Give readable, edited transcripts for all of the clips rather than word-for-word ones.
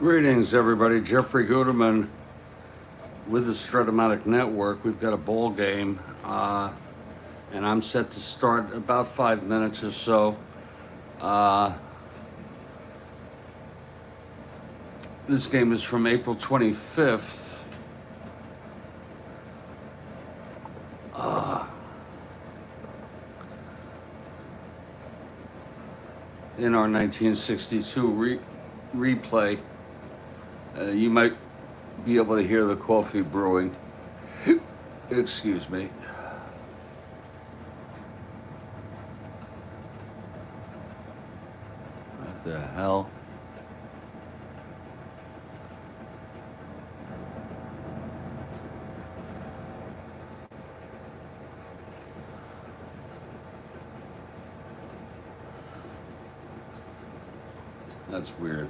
Greetings, everybody. Jeffrey Guterman with the Strat-O-Matic Network. We've got a ball game, and I'm set to start about 5 minutes or so. This game is from April 25th. In our 1962 replay. You might be able to hear the coffee brewing. Excuse me. What the hell? That's weird.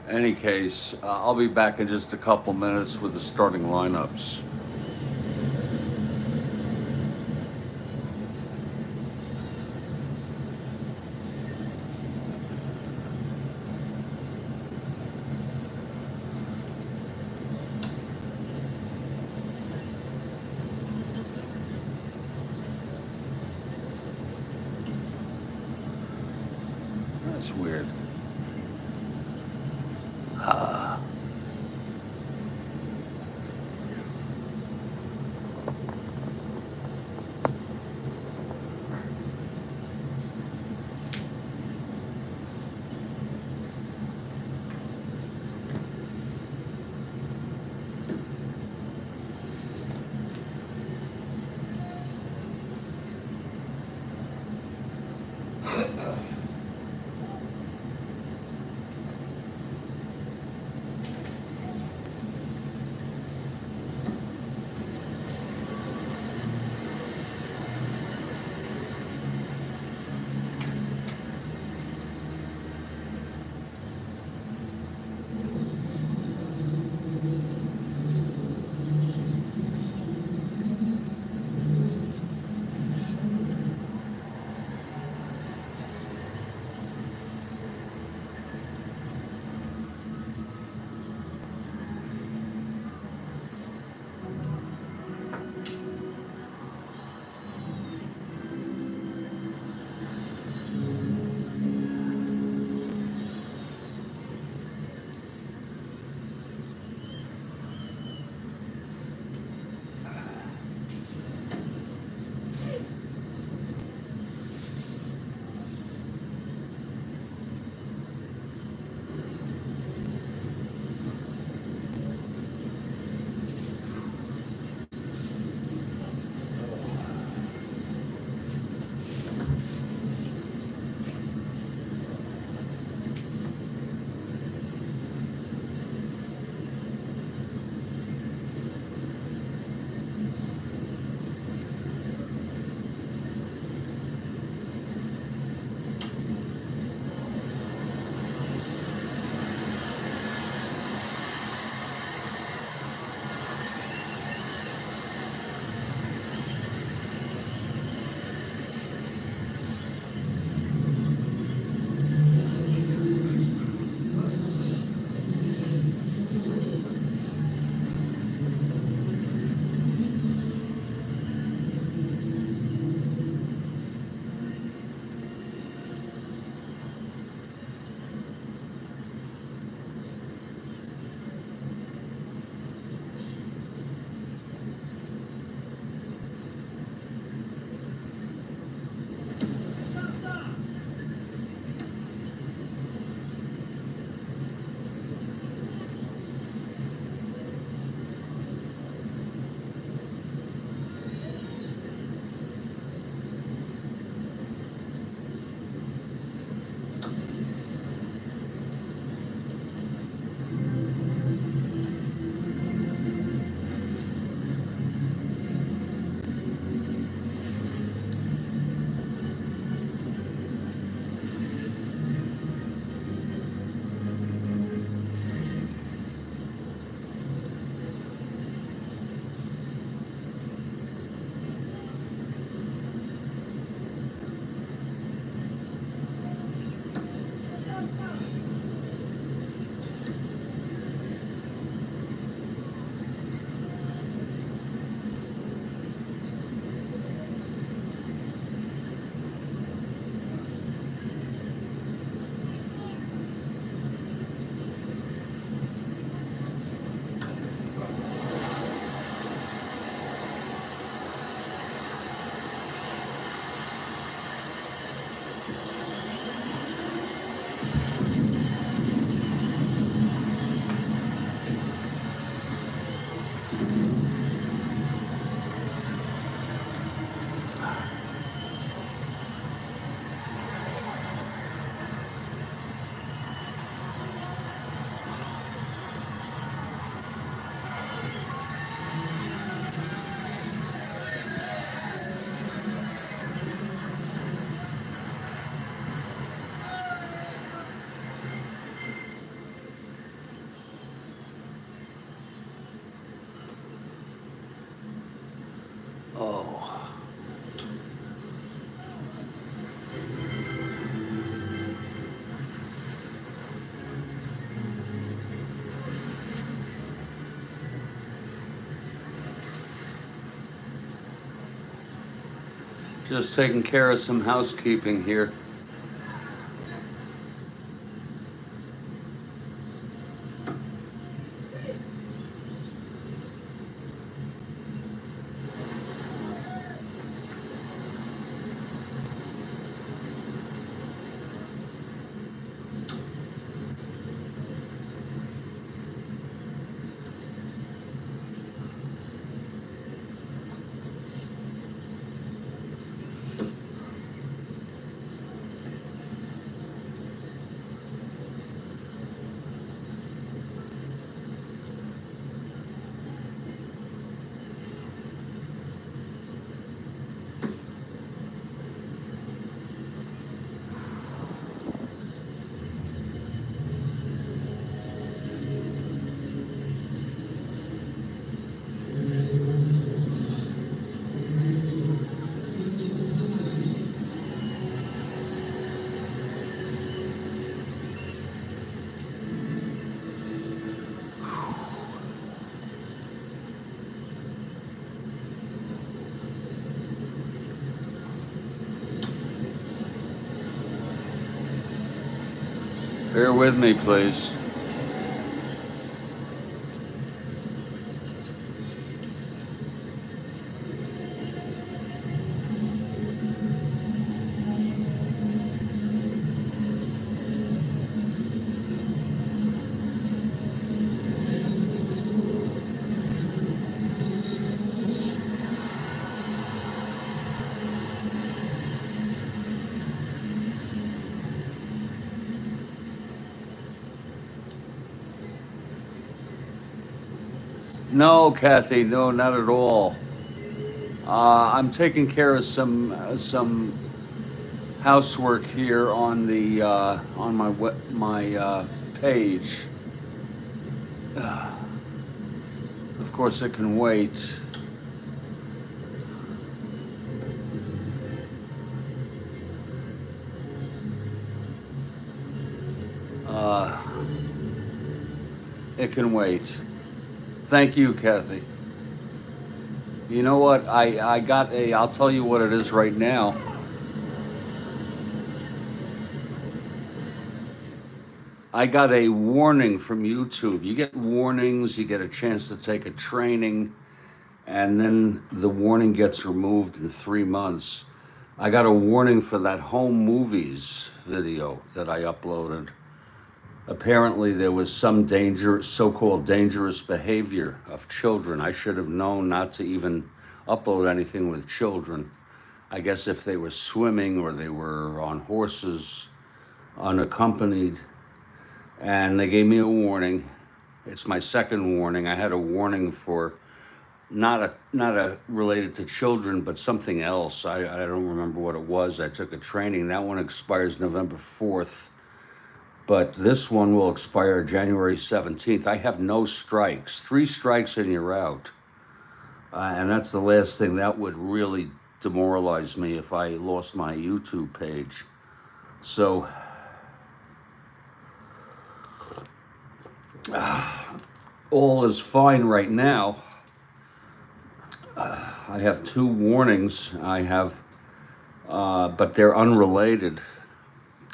Any case, I'll be back in just a couple minutes with the starting lineups. That's weird. Just taking care of some housekeeping here. Bear with me, please. No, Kathy, no, not at all. I'm taking care of some housework here on the on my page. Of course, it can wait. Uh, it can wait. Thank you, Kathy. You know what? I got a. I'll tell you what it is right now. I got a warning from YouTube. You get warnings. You get a chance to take a training, and then the warning gets removed in 3 months. I got a warning for that home movies video that I uploaded. Apparently, there was some so-called dangerous behavior of children. I should have known not to even upload anything with children. I guess if they were swimming or they were on horses, unaccompanied, and they gave me a warning. It's my second warning. I had a warning for not a related to children, but something else. I don't remember what it was. I took a training. That one expires November 4th. But this one will expire January 17th. I have no strikes. 3 strikes and you're out. And that's the last thing. That would really demoralize me if I lost my YouTube page. So, all is fine right now. I have 2 warnings. But they're unrelated.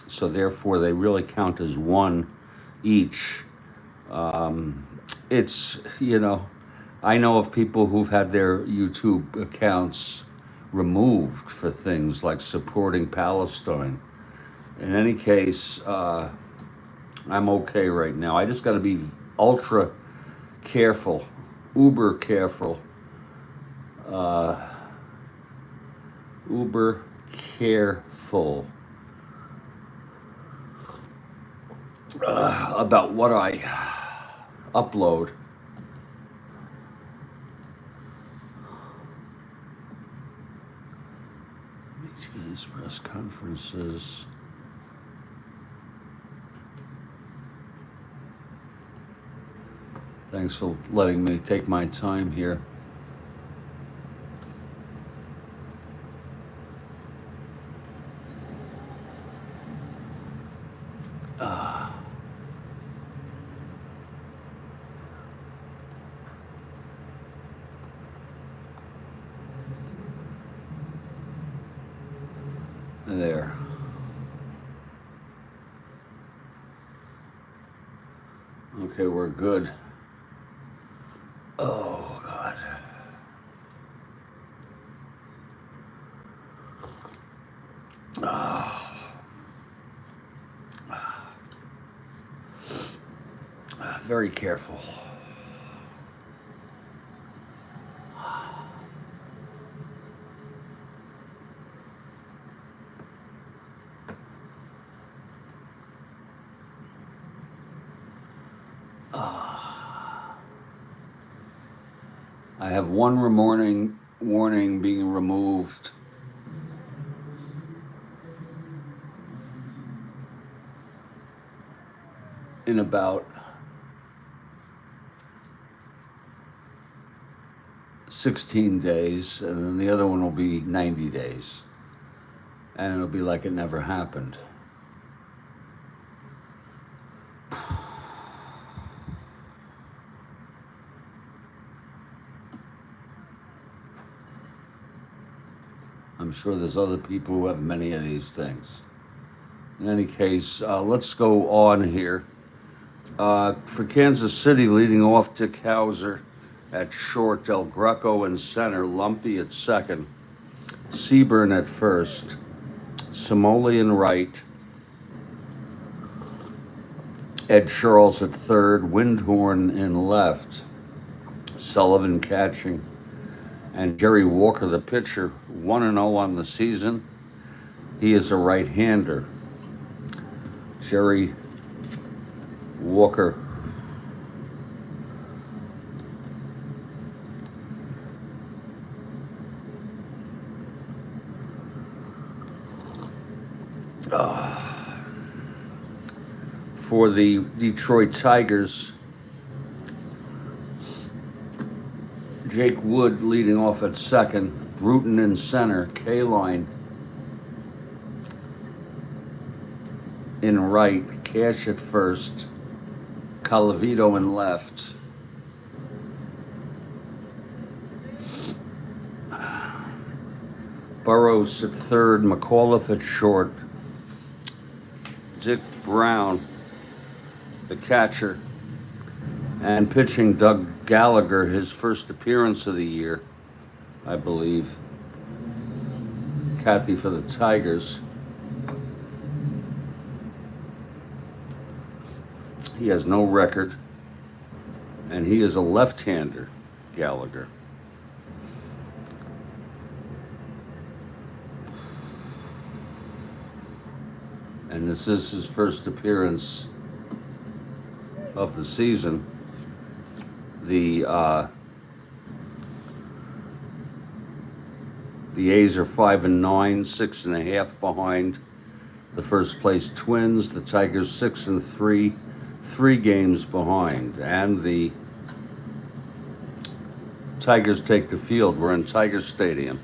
So therefore, they really count as one each. It's, I know of people who've had their YouTube accounts removed for things like supporting Palestine. In any case, I'm okay right now. I just got to be ultra careful, uber careful, uber careful. About what I upload. Meetings, press conferences. Thanks for letting me take my time here. there. Okay, we're good. Oh, God. Very careful. I have one warning being removed. In about 16 days, and then the other one will be 90 days. And it'll be like it never happened. I'm sure there's other people who have many of these things. In any case, let's go on here. For Kansas City, leading off, Dick Hauser at short, Del Greco in center, Lumpy at second, Seaburn at first, Simoli in right, Ed Charles at third, Windhorn in left, Sullivan catching, and Jerry Walker, the pitcher, 1-0 on the season. He is a right-hander. Jerry Walker. For the Detroit Tigers, Jake Wood leading off at second, Bruton in center, K-Line in right, Cash at first, Calavito in left. Burrows at third, McAuliffe at short, Dick Brown, the catcher, and pitching Doug Gallagher, his first appearance of the year, I believe. Kathy for the Tigers. He has no record, and he is a left-hander, Gallagher. And this is his first appearance of the season. The A's are 5-9, 6.5 behind the first place Twins. The Tigers 6-3, 3 games behind. And the Tigers take the field. We're in Tiger Stadium.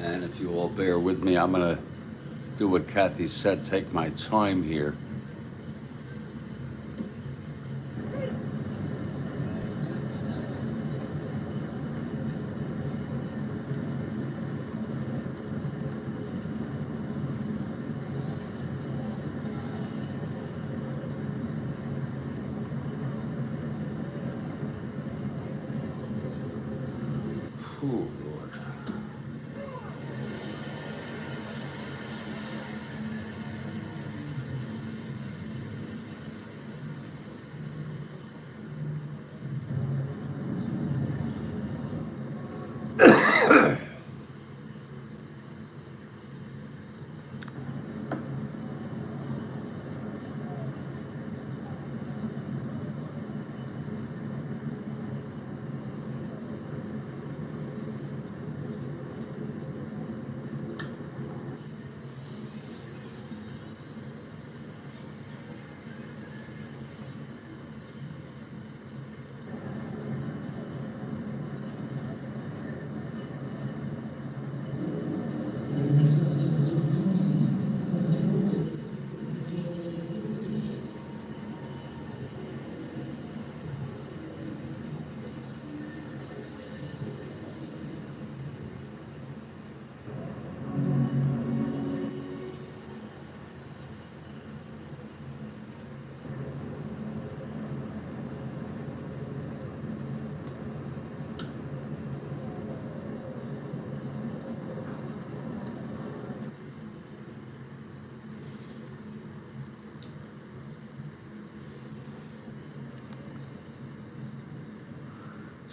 And if you all bear with me, I'm going to do what Kathy said, take my time here. Oh, Lord.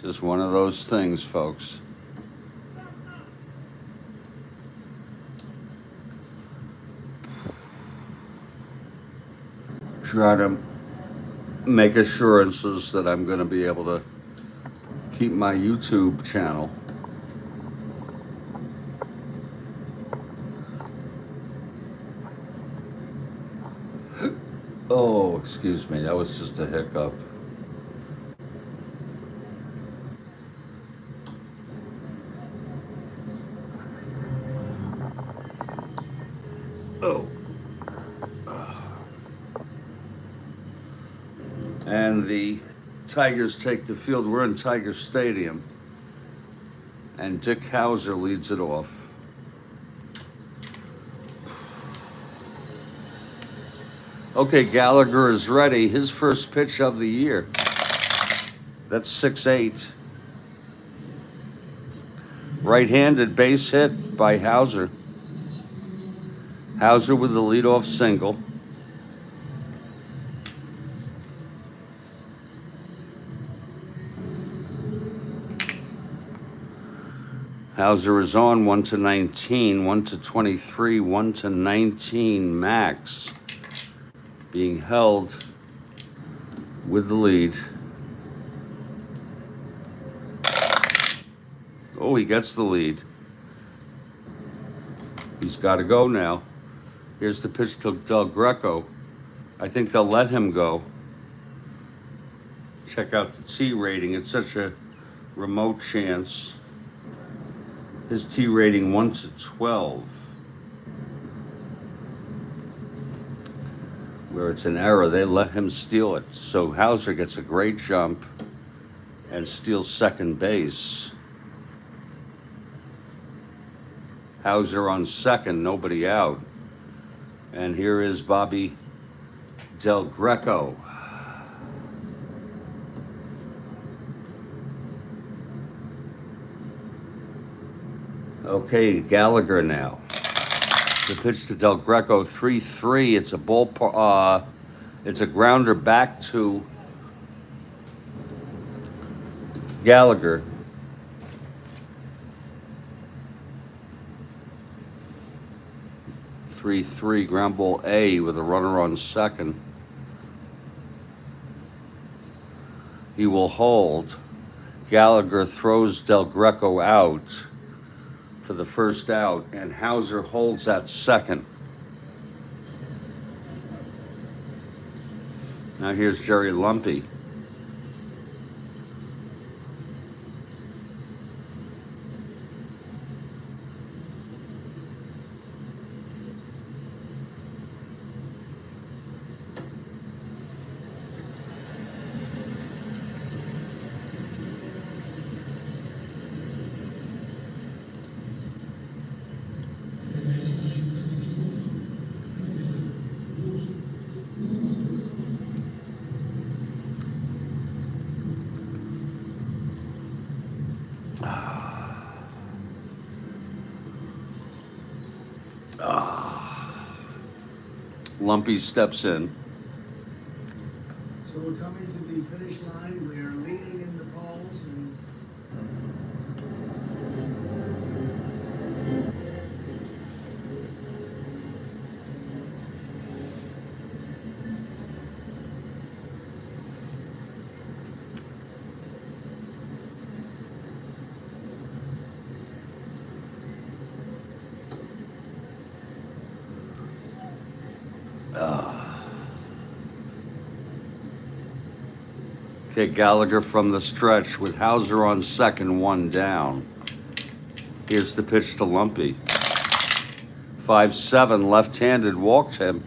Just one of those things, folks. Try to make assurances that I'm going to be able to keep my YouTube channel. Oh, excuse me, that was just a hiccup. Oh. And the Tigers take the field. We're in Tiger Stadium. And Dick Hauser leads it off. Okay, Gallagher is ready. His first pitch of the year. That's 6-8. Right-handed base hit by Hauser. Hauser with the leadoff single. Hauser is on 1-19, 1-23, 1-19 max. Being held with the lead. Oh, he gets the lead. He's got to go now. Here's the pitch to Del Greco. I think they'll let him go. Check out the T rating. It's such a remote chance. His T rating 1-12. Where it's an error, they let him steal it. So Hauser gets a great jump and steals second base. Hauser on second, nobody out. And here is Bobby Del Greco. Okay, Gallagher now. The pitch to Del Greco, 3-3. It's a it's a grounder back to Gallagher. Ground ball A with a runner on second. He will hold. Gallagher throws Del Greco out for the first out, and Hauser holds that second. Now here's Jerry Lumpy. Lumpy steps in. So we're coming to the finish line. We are leading in the polls and Okay, Gallagher from the stretch with Hauser on second, one down. Here's the pitch to Lumpy. 5-7, left-handed, walked him.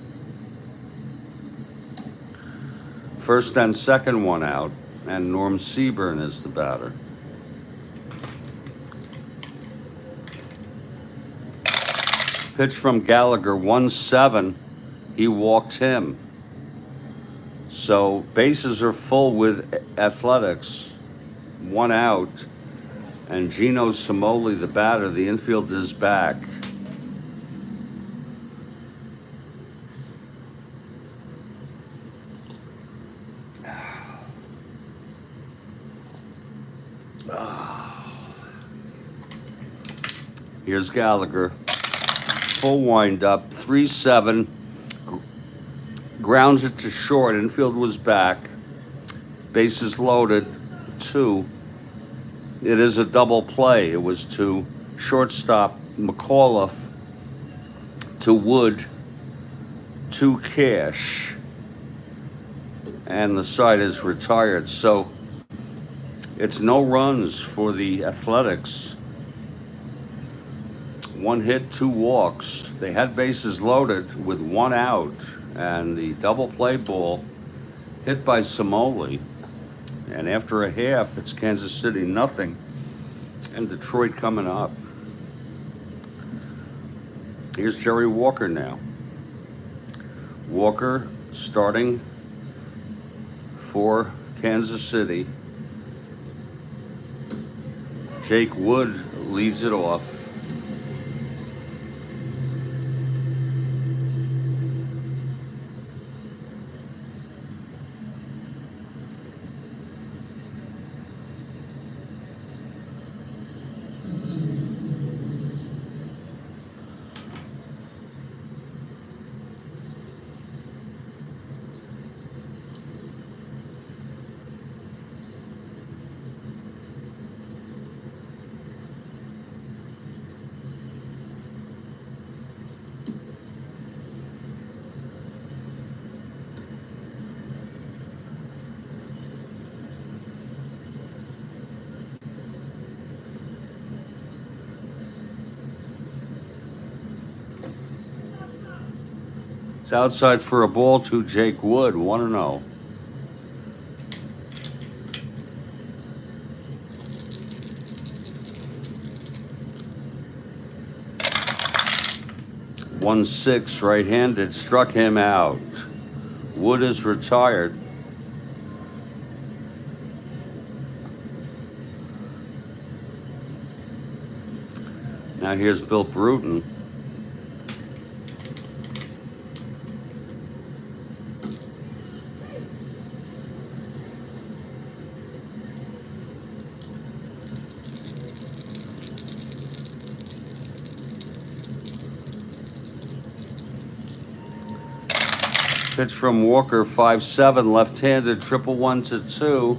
First and second one out, and Norm Seaburn is the batter. Pitch from Gallagher, 1-7, he walked him. So bases are full with Athletics, one out, and Gino Simoli, the batter, the infield is back. Here's Gallagher. Full wind up, 3-7. Grounds it to short. Infield was back. Bases loaded, 2. It is a double play. It was to shortstop McAuliffe, to Wood, to Cash, and the side is retired. So it's no runs for the Athletics. 1 hit, 2 walks. They had bases loaded with 1 out, and the double play ball hit by Somoli. And after a half, it's Kansas City nothing, and Detroit coming up. Here's Jerry Walker now. Walker starting for Kansas City. Jake Wood leads it off. It's outside for a ball to Jake Wood, 1-0. One 6 right-handed, struck him out. Wood is retired. Now here's Bill Bruton. Pitch from Walker, 5-7, left-handed, 1-1-2.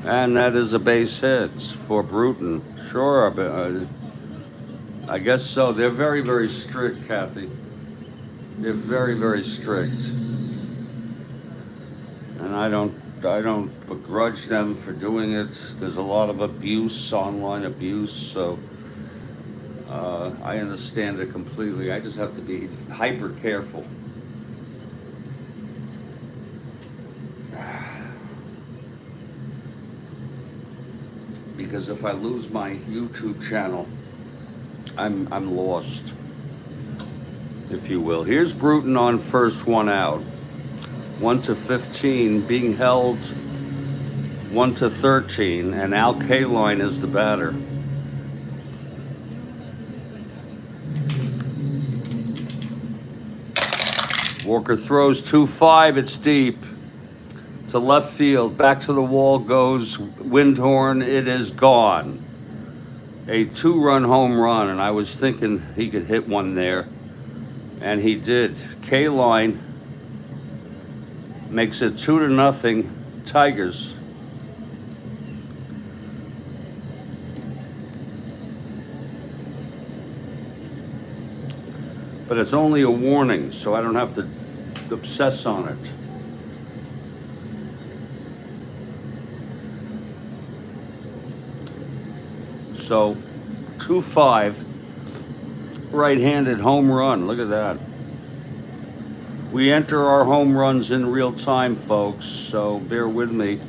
And that is a base hit for Bruton. Sure, but I guess so. They're very, very strict, Kathy. They're very, very strict. And I don't begrudge them for doing it. There's a lot of abuse, online abuse, so I understand it completely. I just have to be hyper careful. Because if I lose my YouTube channel, I'm lost, if you will. Here's Bruton on first, 1 out. 1-15, being held 1-13, and Al Kaline is the batter. Walker throws 2-5, it's deep to left field. Back to the wall goes Windhorn, it is gone. A 2-run home run, and I was thinking he could hit one there, and he did. Kaline makes it 2-0 Tigers. But it's only a warning, so I don't have to obsess on it. So 2-5, right-handed home run. Look at that. We enter our home runs in real time, folks, so bear with me.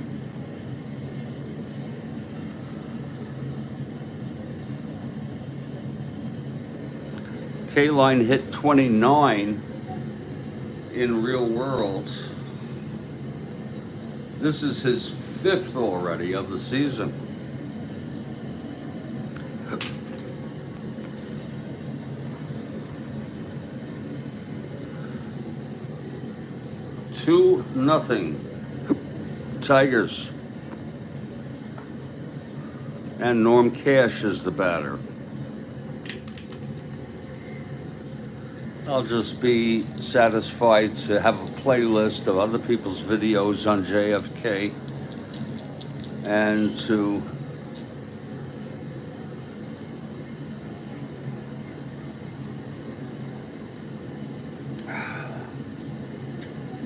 Kaline hit 29 in real world. This is his 5th already of the season. Two nothing Tigers. and Norm Cash is the batter. I'll just be satisfied to have a playlist of other people's videos on JFK and to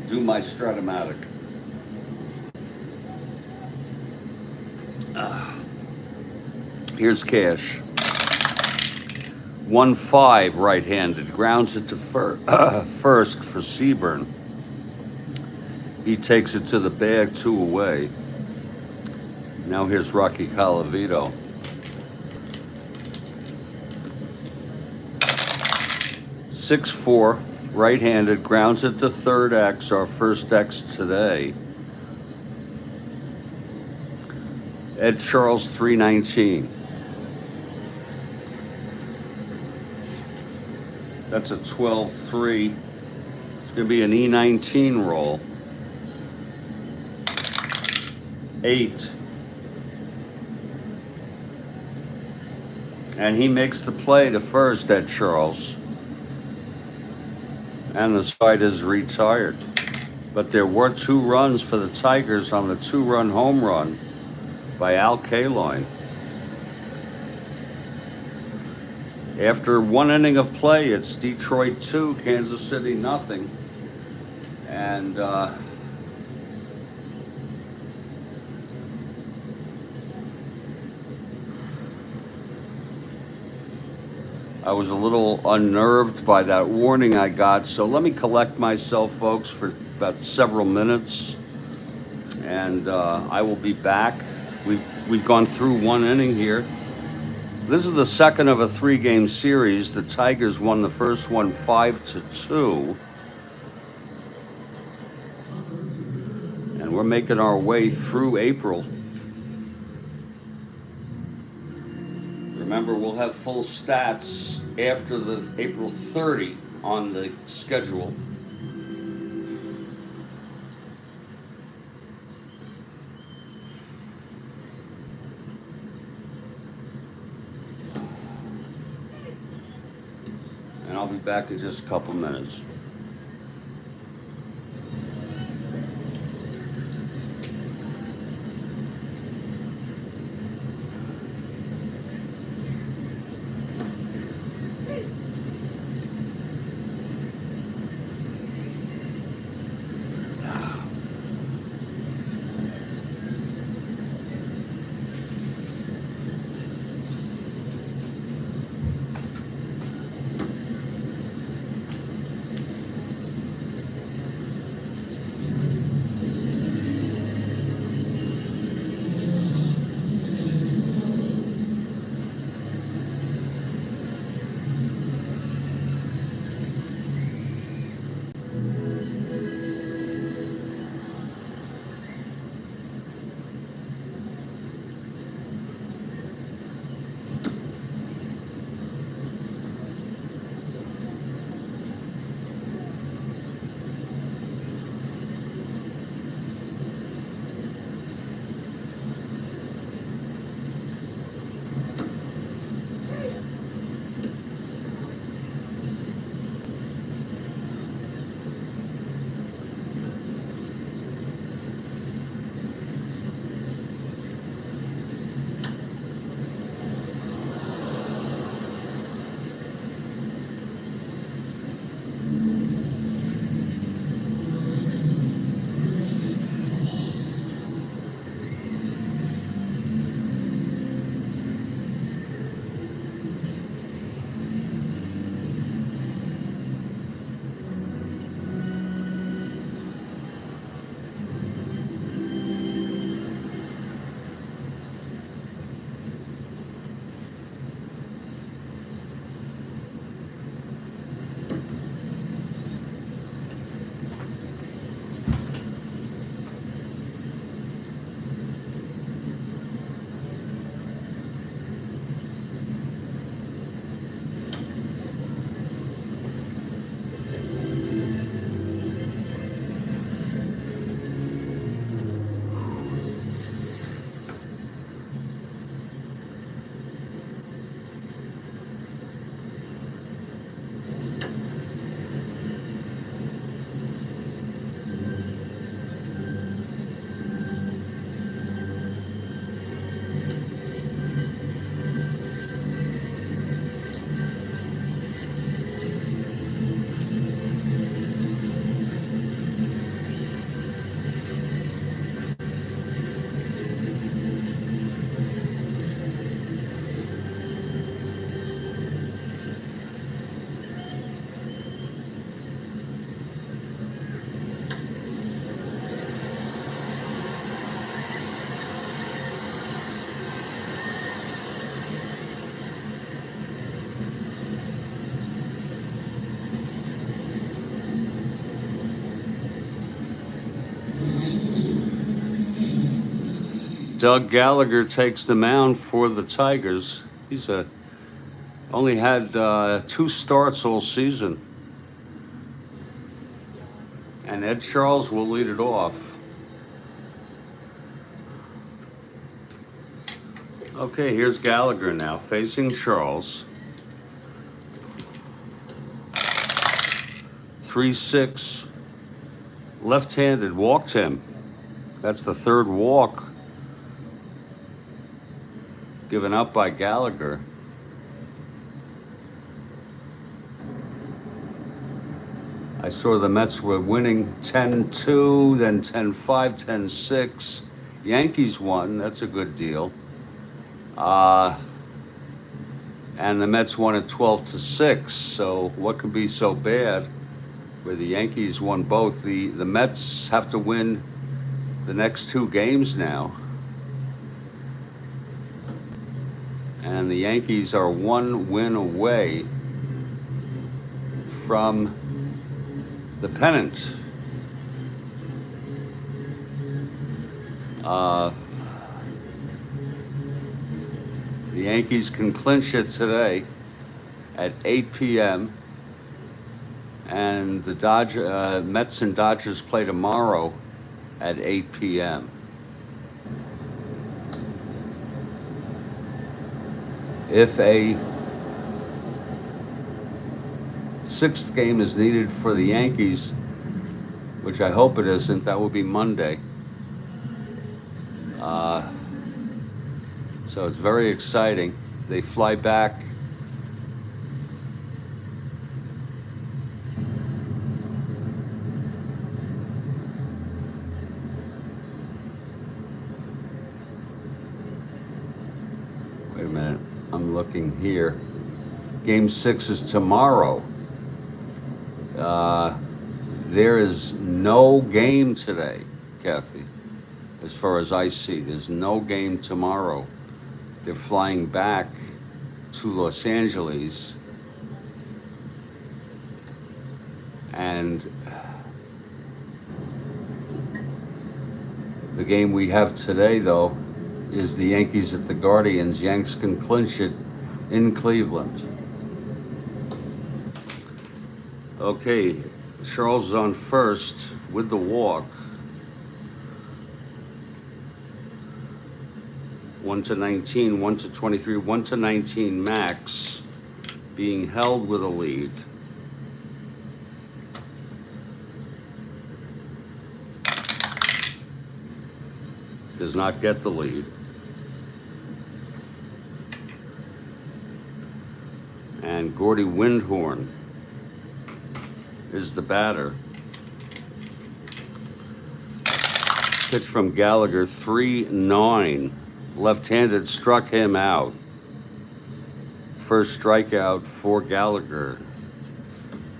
do my Strat-O-Matic. Here's Cash. 1-5 right-handed, grounds it to first for Seaburn. He takes it to the bag, 2 away. Now here's Rocky Colavito. 6-4 right-handed, grounds it to third X, our first X today. Ed Charles 319. That's a 12-3. It's going to be an E19 roll. 8. And he makes the play to first, Ed Charles. And the side is retired. But there were 2 runs for the Tigers on the 2-run home run by Al Kaline. After 1 inning of play, it's Detroit 2, Kansas City nothing. And I was a little unnerved by that warning I got, so let me collect myself, folks, for about several minutes, and I will be back. We've gone through 1 inning here. This is the second of a 3-game series. The Tigers won the first one 5-2. And we're making our way through April. Remember, we'll have full stats after the April 30 on the schedule. And I'll be back in just a couple minutes. Doug Gallagher takes the mound for the Tigers. He's only had 2 starts all season. And Ed Charles will lead it off. Okay, here's Gallagher now facing Charles. 3-6. Left-handed, walked him. That's the 3rd walk given up by Gallagher. I saw the Mets were winning 10-2, then 10-5, 10-6. Yankees won. That's a good deal. And the Mets won at 12-6. So what could be so bad? Where the Yankees won both. The Mets have to win the next 2 games now. And the Yankees are 1 win away from the pennant. The Yankees can clinch it today at 8 p.m. And the Mets and Dodgers play tomorrow at 8 p.m. If a 6th game is needed for the Yankees, which I hope it isn't, that will be Monday. So it's very exciting. They fly back. Wait a minute, I'm looking here. Game 6 is tomorrow. There is no game today, Kathy, as far as I see. There's no game tomorrow. They're flying back to Los Angeles. And the game we have today, though, is the Yankees at the Guardians. Yanks can clinch it in Cleveland. Okay, Charles is on first with the walk. 1-19, 1-23, 1-19 Max being held with a lead. Does not get the lead. And Gordy Windhorn is the batter. Pitch from Gallagher, 3-9. Left-handed, struck him out. First strikeout for Gallagher.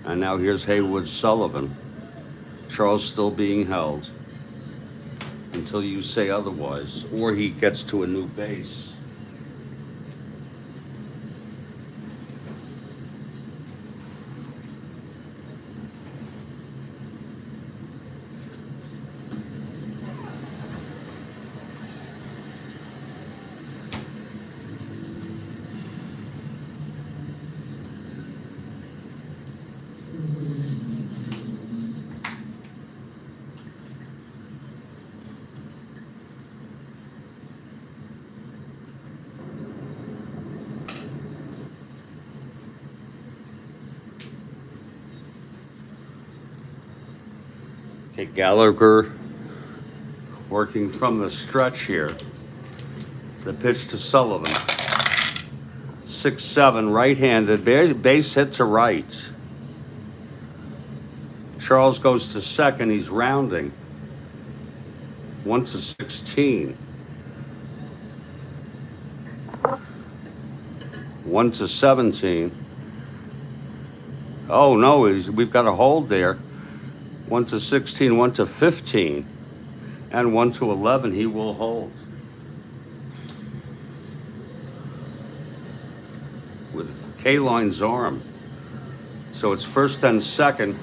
And now here's Haywood Sullivan. Charles still being held until you say otherwise, or he gets to a new base. Okay, Gallagher working from the stretch here. The pitch to Sullivan. 6-7, right-handed, base hit to right. Charles goes to second, he's rounding. 1-16. 1-17. Oh no, we've got a hold there. 1-16, 1-15, and 1-11 he will hold. With K-Line's arm. So it's first and second.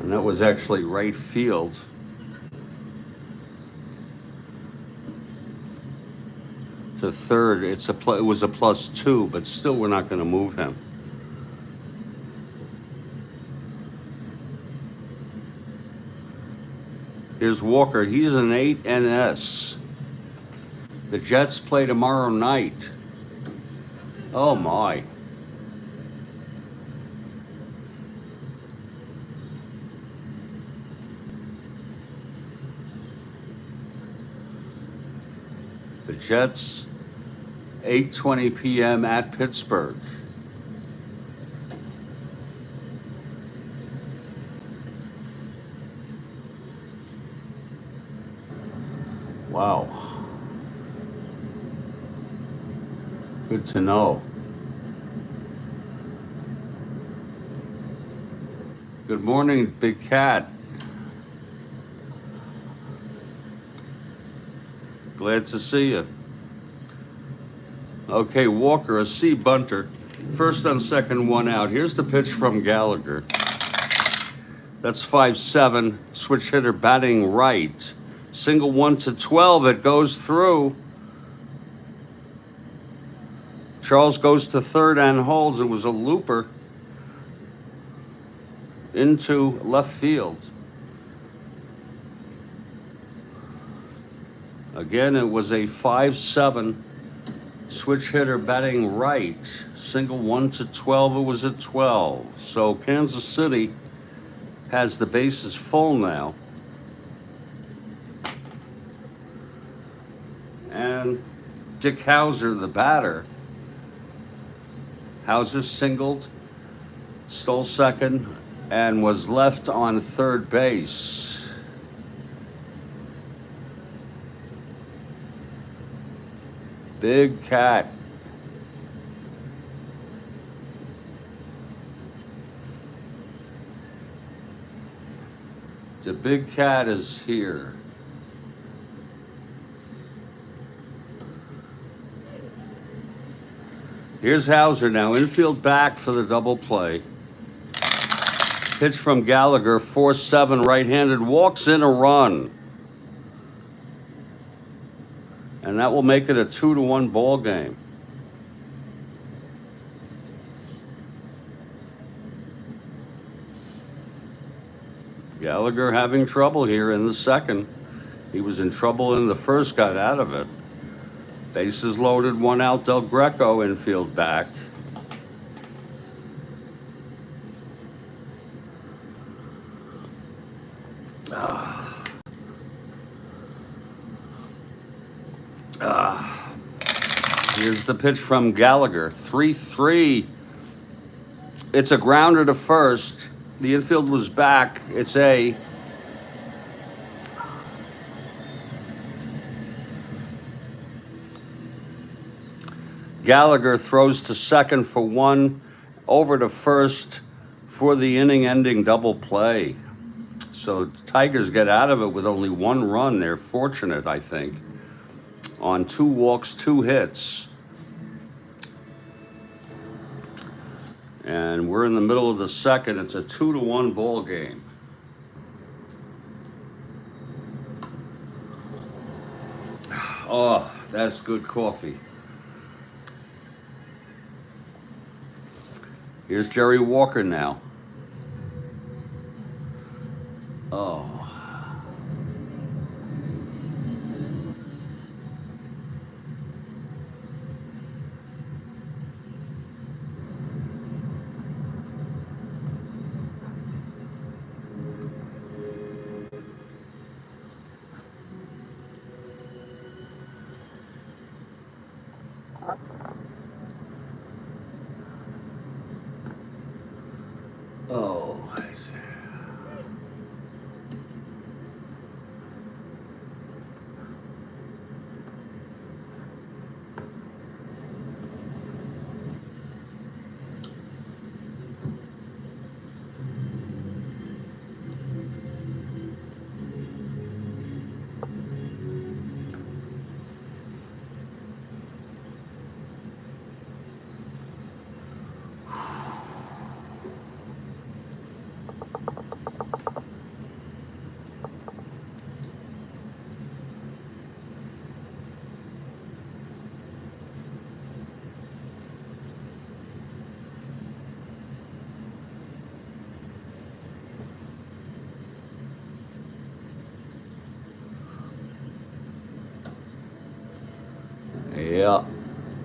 And that was actually right field. To third, it was a +2, but still we're not going to move him. Here's Walker. He's an 8 NS. The Jets play tomorrow night. Oh my. The Jets, 8:20 p.m. at Pittsburgh. Wow. Good to know. Good morning, Big Cat. Glad to see you. Okay, Walker, a C bunter. First on second, one out. Here's the pitch from Gallagher. That's 5-7. Switch hitter batting right. Single 1-12. It goes through. Charles goes to third and holds. It was a looper into left field. Again, it was a 5-7. Switch hitter batting right. Single 1-12. It was a 12. So Kansas City has the bases full now. And Dick Hauser, the batter. Hauser singled, stole second, and was left on third base. Big Cat. The Big Cat is here. Here's Hauser now, infield back for the double play. Pitch from Gallagher, 4-7, right-handed, walks in a run. And that will make it a 2-1 ball game. Gallagher having trouble here in the second. He was in trouble in the first, got out of it. Bases loaded, one out, Del Greco infield back. Here's the pitch from Gallagher, 3-3. It's a grounder to first. The infield was back. It's a Gallagher throws to second for one, over to first for the inning-ending double play. So the Tigers get out of it with only one run. They're fortunate, I think, on 2 walks, 2 hits. And we're in the middle of the second. It's a 2-1 ball game. Oh, that's good coffee. Here's Jerry Walker now. Oh. Oh, I see.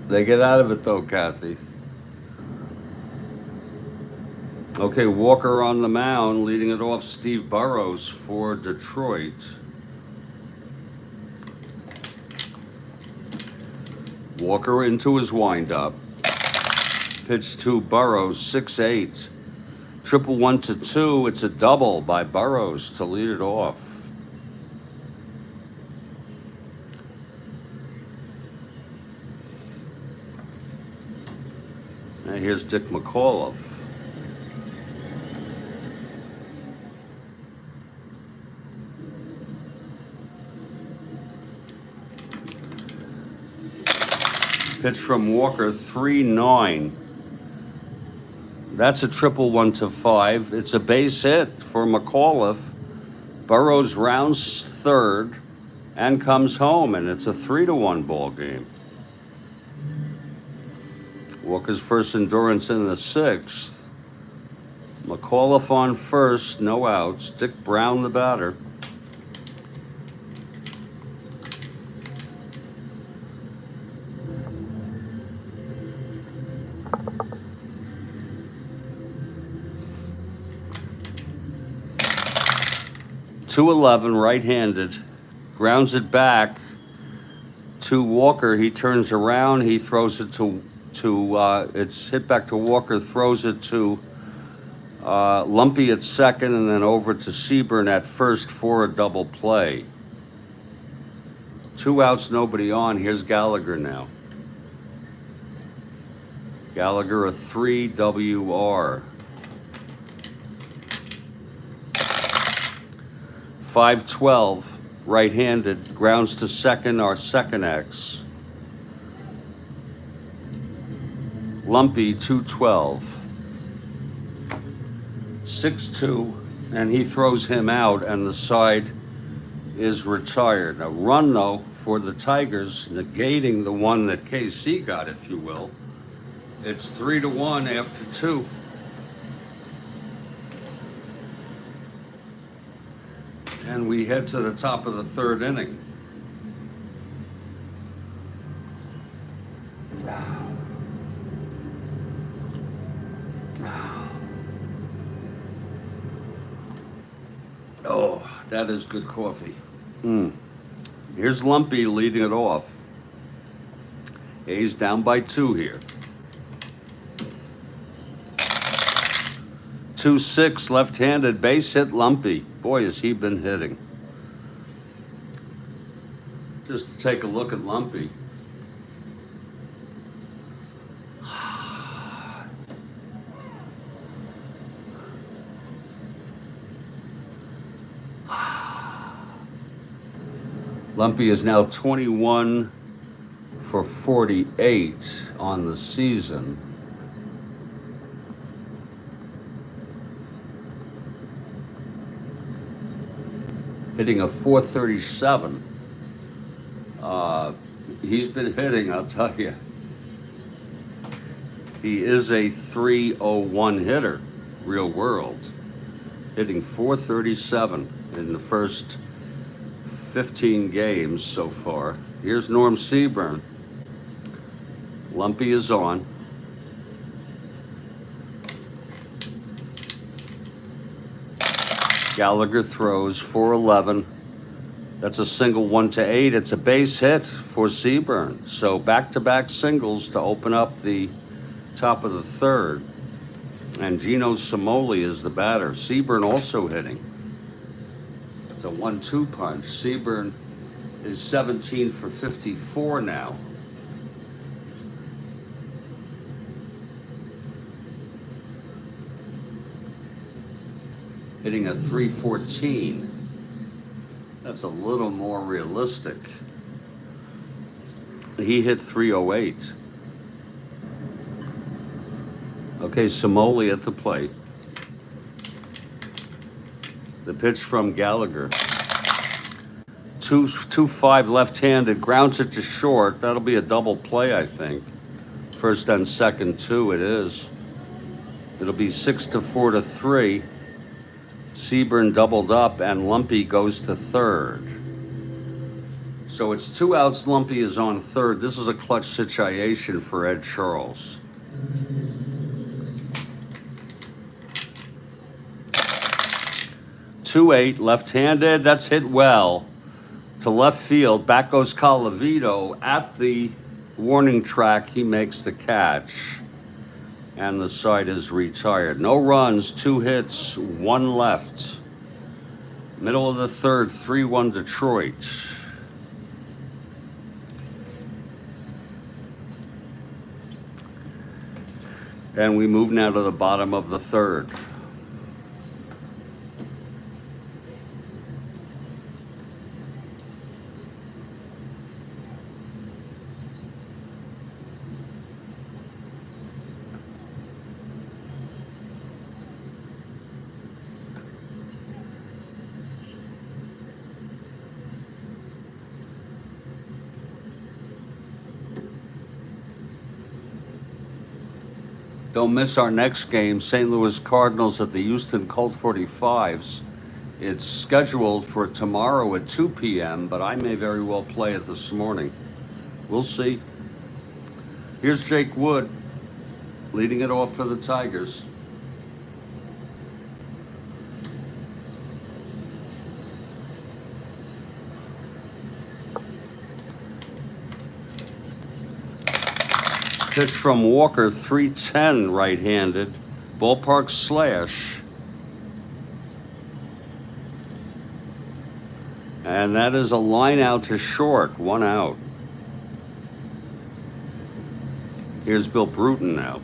They get out of it though, Kathy. Okay, Walker on the mound, leading it off, Steve Burrows for Detroit. Walker into his windup. Pitch to Burrows, 6-8. Triple 1-2. It's a double by Burrows to lead it off. And here's Dick McAuliffe. Pitch from Walker, 3-9. That's a triple 1-5. It's a base hit for McAuliffe. Burrows rounds third and comes home, and it's a 3-1 ball game. Walker's first endurance in the sixth. McAuliffe on first, no outs. Dick Brown the batter. .211, right-handed, grounds it back to Walker. He turns around, he throws it to it's hit back to Walker, throws it to Lumpy at second, and then over to Seaburn at first for a double play. 2 outs, nobody on. Here's Gallagher now. Gallagher, a 3 WR. 5-12, right-handed, grounds to second, our second X. Lumpy, 2-12. 6-2, and he throws him out, and the side is retired. A run, though, for the Tigers, negating the one that KC got, if you will. It's 3-1 after 2. And we head to the top of the third inning. Oh, that is good coffee. Here's Lumpy leading it off. A's down by 2 here. 2-6, left-handed, base hit Lumpy. Boy, has he been hitting. Just take a look at Lumpy. Lumpy is now 21 for 48 on the season. Hitting a .437. He's been hitting, I'll tell you. He is a .301 hitter, real world. Hitting .437 in the first 15 games so far. Here's Norm Seaburn. Lumpy is on. Gallagher throws, 4-11. That's a single 1-8. It's a base hit for Seaburn. So back-to-back singles to open up the top of the third. And Gino Cimoli is the batter. Seaburn also hitting. It's a 1-2 punch. Seaburn is 17 for 54 now. Hitting a .314. That's a little more realistic. He hit .308. Okay, Cimoli at the plate. The pitch from Gallagher. 2-5 left-handed, grounds it to short. That'll be a double play, I think. First and second, 2, it is. It'll be 6-4-3. Seaburn doubled up, and Lumpy goes to third. So it's 2 outs. Lumpy is on third. This is a clutch situation for Ed Charles. Two eight, left-handed. That's hit well to left field. Back goes Colavito at the warning track. He makes the catch, and the side is retired. No runs, 2 hits, 1 left. Middle of the third, 3-1 Detroit. And we move now to the bottom of the third. Don't miss our next game, St. Louis Cardinals at the Houston Colt 45s. It's scheduled for tomorrow at 2 p.m., but I may very well play it this morning. We'll see. Here's Jake Wood leading it off for the Tigers. Pitch from Walker, 310 right-handed. Ballpark slash. And that is a line out to short, 1 out. Here's Bill Bruton now.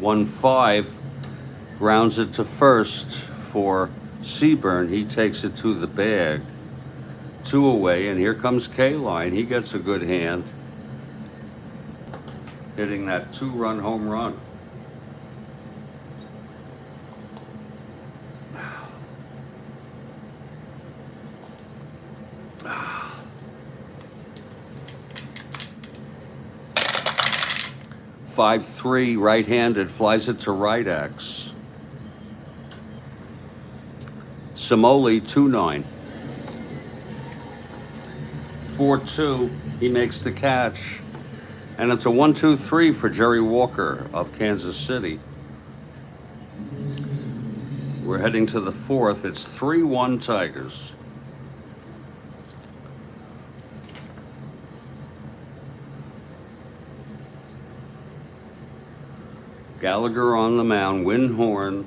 1-5, grounds it to first for Seaburn. He takes it to the bag. 2 away, and here comes K-Line. He gets a good hand, hitting that 2-run home run. "5-3, right-handed, flies it to right X. Simoli, 2-9. 4-2, he makes the catch, and it's a 1-2-3 for Jerry Walker of Kansas City. We're heading to the fourth. It's 3-1 Tigers. Gallagher on the mound. Windhorn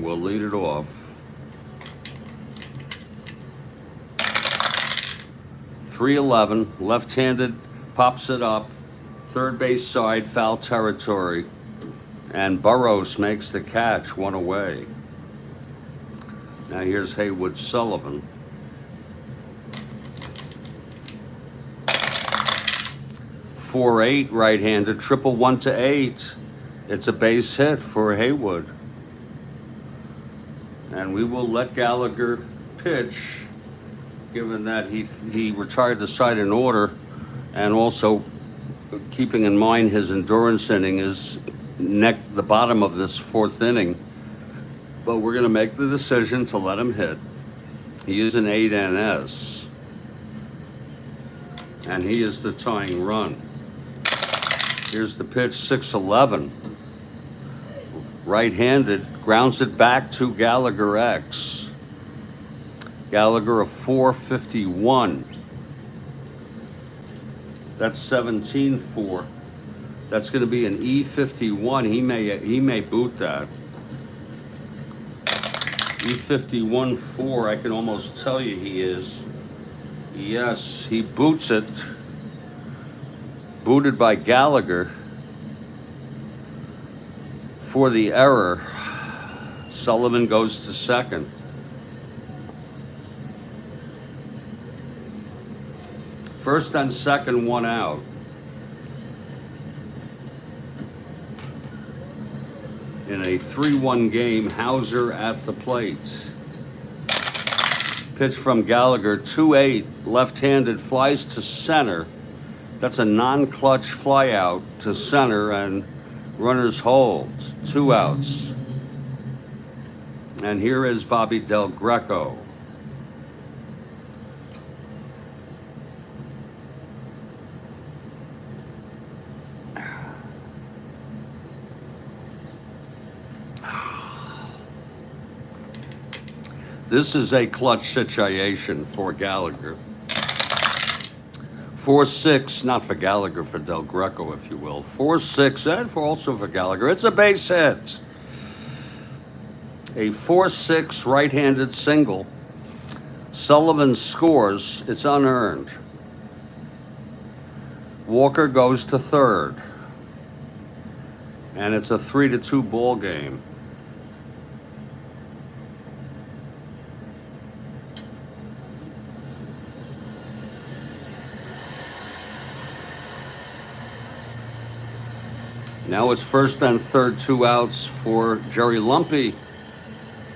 will lead it off. 3-11, left-handed, pops it up, third base side, foul territory, and Burrows makes the catch, 1 away. Now here's Haywood Sullivan. 4-8, right-handed, triple 1-8. It's a base hit for Haywood. And we will let Gallagher pitch, given that he retired the side in order, and also keeping in mind his endurance inning is the bottom of this 4th inning. But we're going to make the decision to let him hit. He is an 8 NS, and he is the tying run. Here's the pitch, 6-11. Right-handed, grounds it back to Gallagher X. Gallagher, a 451. That's 17-4. That's going to be an E51. He may boot that. E51-4. I can almost tell you he is. Yes, he boots it. Booted by Gallagher for the error. Sullivan goes to second. First and second, 1 out. In a 3-1 game, Hauser at the plate. Pitch from Gallagher, 2-8, left-handed, flies to center. That's a non-clutch fly out to center, and runners hold. 2 outs. And here is Bobby Del Greco. This is a clutch situation for Gallagher. 4-6, not for Gallagher, for Del Greco, if you will. 4-6, and also for Gallagher. It's a base hit. A 4-6 right-handed single. Sullivan scores. It's unearned. Walker goes to third. And it's a 3-2 ball game. Now it's first and third, 2 outs for Jerry Lumpy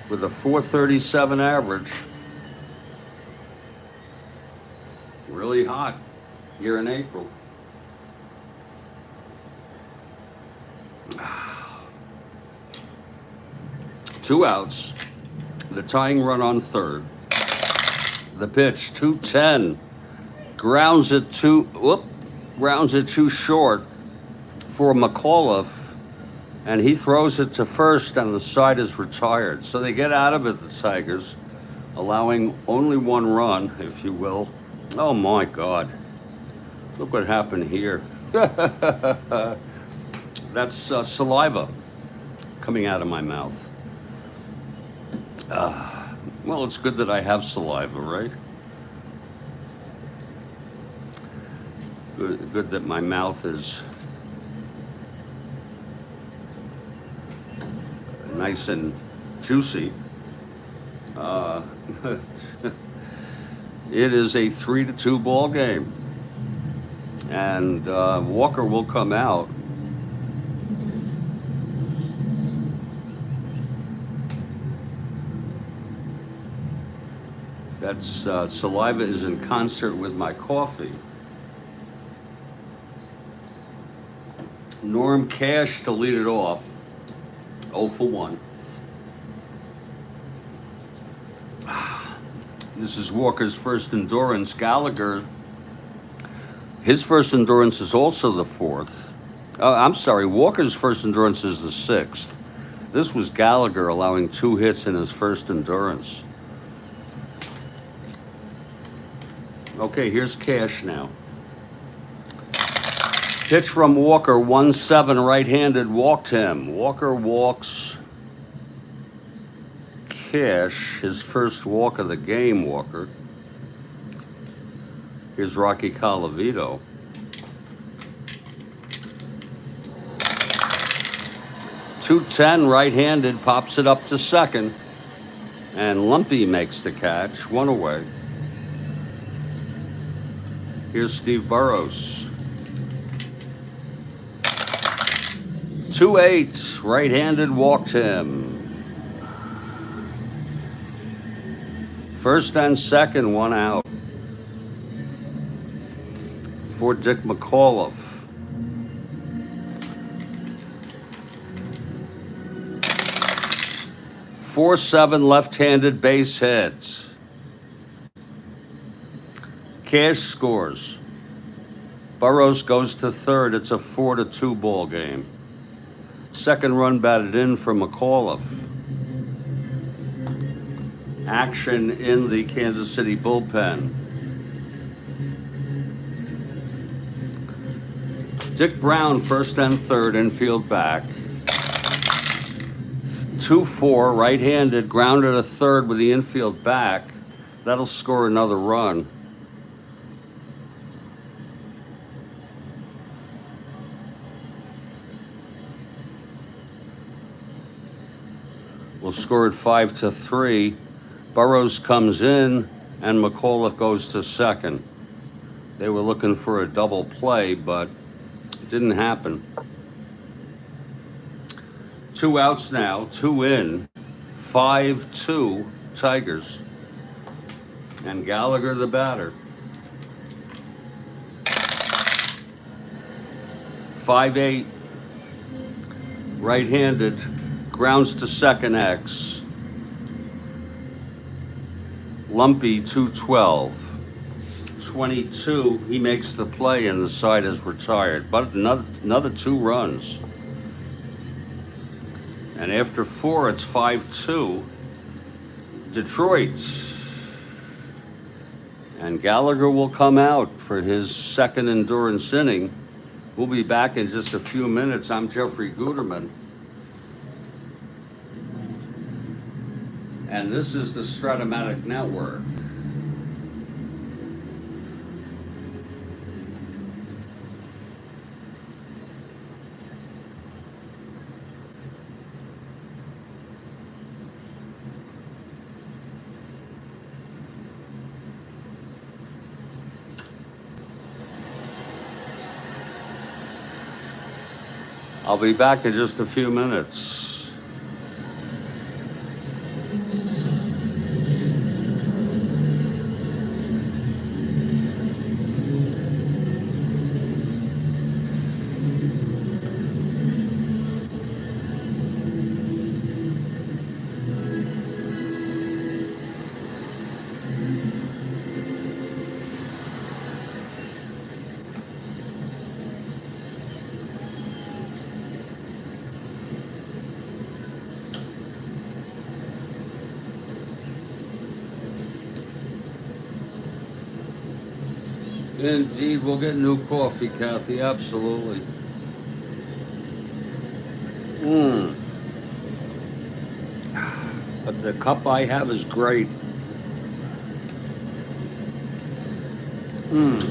with a 437 average. Really hot here in April. Two outs. The tying run on third. The pitch, 210. Grounds it too short for McAuliffe, and he throws it to first, and the side is retired. So they get out of it, the Tigers, allowing only one run, if you will. Oh my God. Look what happened here. That's saliva coming out of my mouth. Well, it's good that I have saliva, right? Good that my mouth is nice and juicy. It is a 3-2 ball game, and Walker will come out. That's saliva is in concert with my coffee. Norm Cash to lead it off. 0 for 1. This is Walker's first endurance. Gallagher, his first endurance is also the 4th. I'm sorry, Walker's first endurance is the 6th. This was Gallagher allowing 2 hits in his first endurance. Okay, here's Cash now. Pitch from Walker, 1-7, right-handed, walked him. Walker walks Cash, his first walk of the game, Walker. Here's Rocky Colavito. .210, right-handed, pops it up to second. And Lumpy makes the catch, 1 away. Here's Steve Burrows. 2-8, right-handed, walked him. First and second, 1 out for Dick McAuliffe. .47, left-handed base hit. Cash scores. Burrows goes to third. It's a 4-2 ball game. Second run batted in for McAuliffe. Action in the Kansas City bullpen. Dick Brown, first and third, infield back. 2-4, right-handed, grounded to third with the infield back. That'll score another run. We'll score it 5-3. Burrows comes in, and McAuliffe goes to second. They were looking for a double play, but it didn't happen. 2 outs now, 2 in, 5-2 Tigers. And Gallagher the batter. 5-8, right-handed, grounds to second X. Lumpy 212. 22, he makes the play and the side is retired. But another 2 runs. And after 4, it's 5-2. Detroit. And Gallagher will come out for his second endurance inning. We'll be back in just a few minutes. I'm Jeffrey Guterman. And this is the Strat-O-Matic Network. I'll be back in just a few minutes. Indeed, we'll get new coffee, Kathy, absolutely. But the cup I have is great. Oh.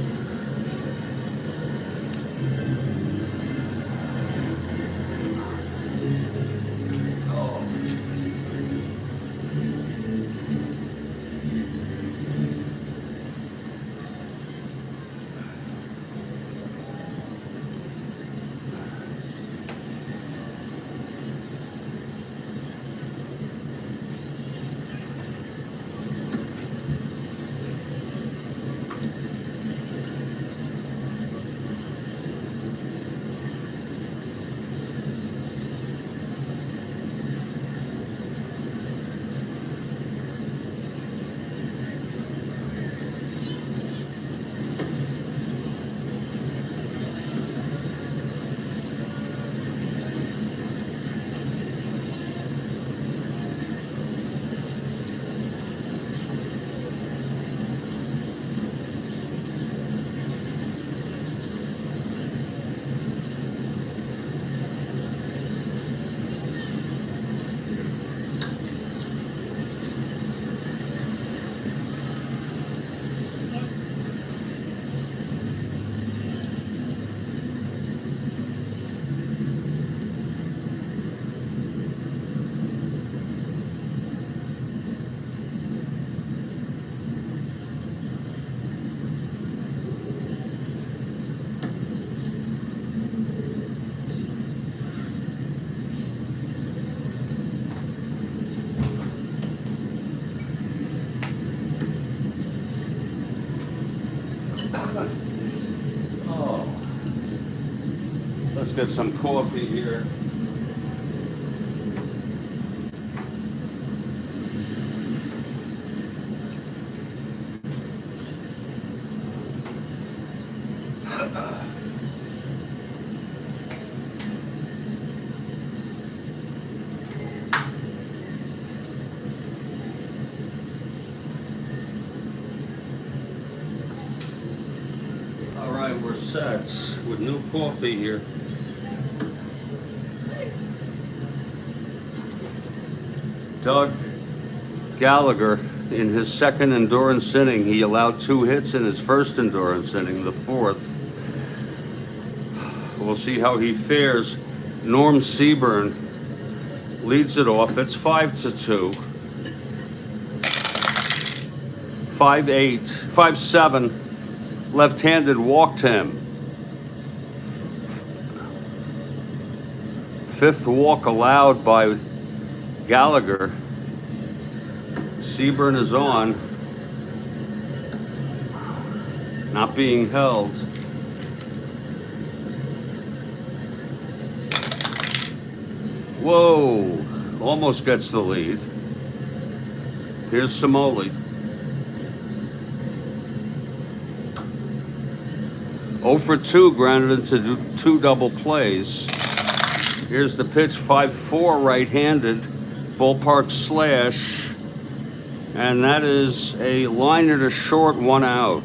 Oh. Let's get some coffee here. We're set with new coffee here. Doug Gallagher, in his second endurance inning, he allowed 2 hits in his first endurance inning, the 4th. We'll see how he fares. Norm Seaburn leads it off. It's 5-2. 5-8, 5-7. Left-handed walked him. 5th walk allowed by Gallagher. Seaburn is on. Not being held. Whoa, almost gets the lead. Here's Somoli. 0 for 2, grounded into 2 double plays. Here's the pitch, 5-4, right-handed, ballpark slash, and that is a liner to short, 1 out.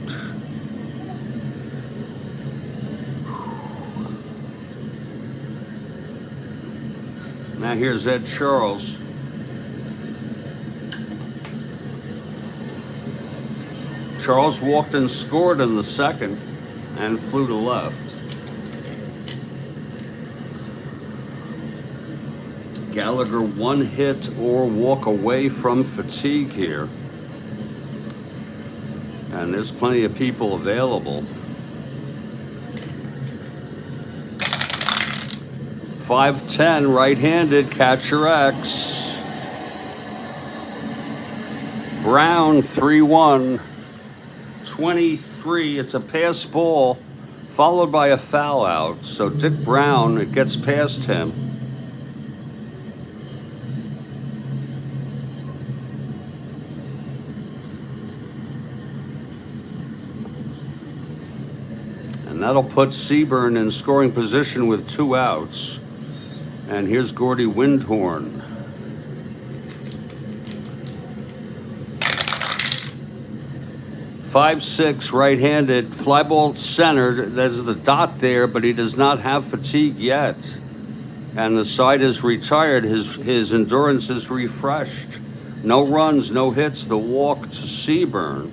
Now here's Ed Charles. Charles walked and scored in the second and flew to left. Gallagher 1 hit or walk away from fatigue here. And there's plenty of people available. 5-10, right-handed, catcher X. Brown 3-1. 23, it's a pass ball followed by a foul out. So Dick Brown, it gets past him. And that'll put Seaburn in scoring position with 2 outs. And here's Gordy Windhorn. Five-six, right-handed, fly ball centered. There's the dot there, but he does not have fatigue yet. And the side is retired. His endurance is refreshed. No runs, no hits. The walk to Seaburn.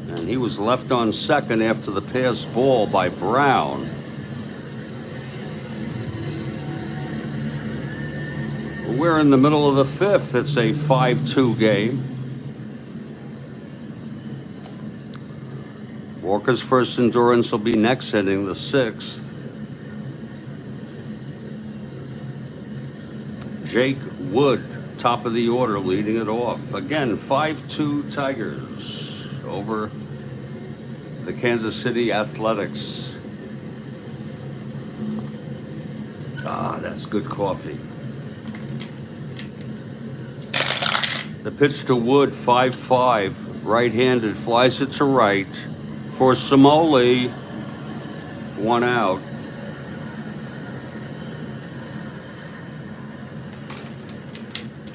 And he was left on second after the pass ball by Brown. We're in the middle of the 5th. It's a 5-2 game. Walker's first endurance will be next inning, the 6th. Jake Wood, top of the order, leading it off. Again, 5-2 Tigers over the Kansas City Athletics. Ah, that's good coffee. The pitch to Wood, 5-5, right-handed, flies it to right. For Somoli, 1 out.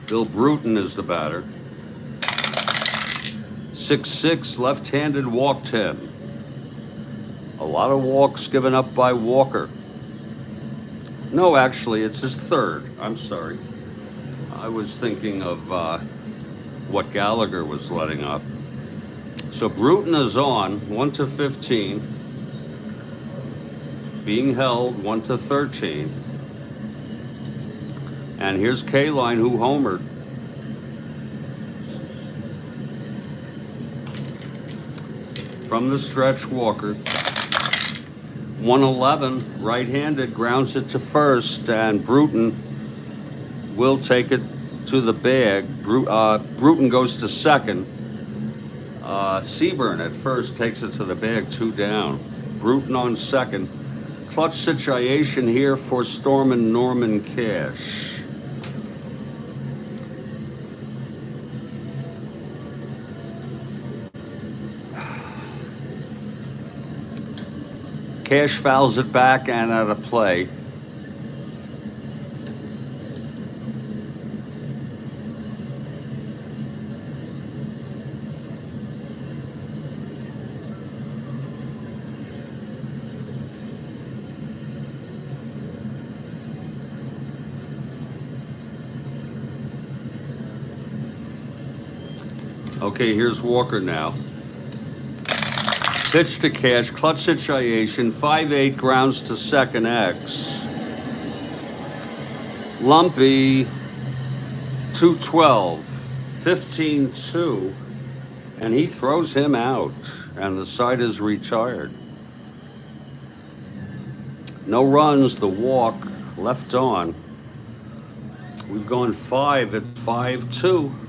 Bill Bruton is the batter. 6-6, left-handed, walked him. A lot of walks given up by Walker. No, actually, it's his 3rd. I'm sorry. I was thinking of what Gallagher was letting up. So Bruton is on, 1-15. Being held, 1-13. And here's K-Line, who homered. From the stretch, Walker. 111, right-handed, grounds it to first, and Bruton will take it to the bag. Bruton goes to second. Seaburn at first takes it to the bag, 2 down. Bruton on second. Clutch situation here for Stormin' Norman Cash. Cash fouls it back and out of play. Okay, here's Walker now. Pitch to Cash, clutch situation, 5-8, grounds to second, X. Lumpy, 212, 15-2, and he throws him out, and the side is retired. No runs, the walk, left on. We've gone 5 at 5-2.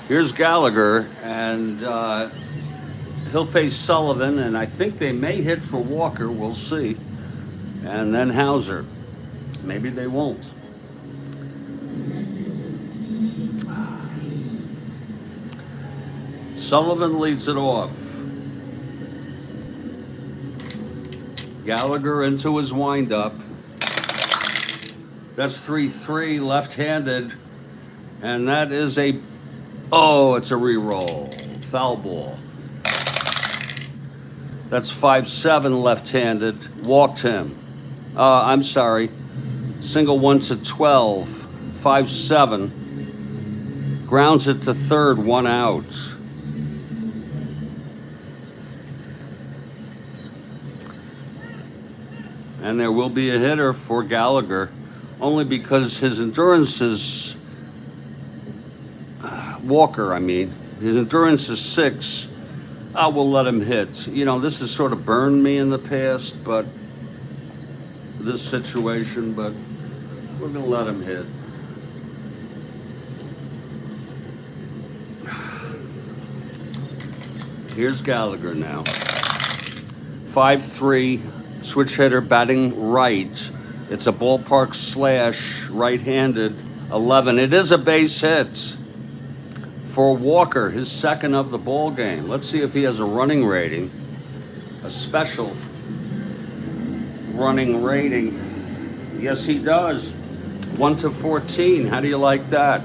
Here's Gallagher, and he'll face Sullivan, and I think they may hit for Walker. We'll see. And then Hauser. Maybe they won't. Sullivan leads it off. Gallagher into his windup. That's 3-3 left-handed. And that is a, oh, it's a re-roll. Foul ball. That's 5-7 left-handed. Walked him. I'm sorry. Single 1 to 12. 5-7. Grounds it to third, 1 out. And there will be a hitter for Gallagher, only because his endurance is, Walker, I mean, his endurance is 6. I will let him hit. You know, this has sort of burned me in the past, but this situation, but we're going to let him hit. Here's Gallagher now. 5-3, switch hitter batting right. It's a ballpark slash, right-handed, 11. It is a base hit for Walker, his second of the ball game. Let's see if he has a running rating, a special running rating. Yes, he does. 1 to 14. How do you like that?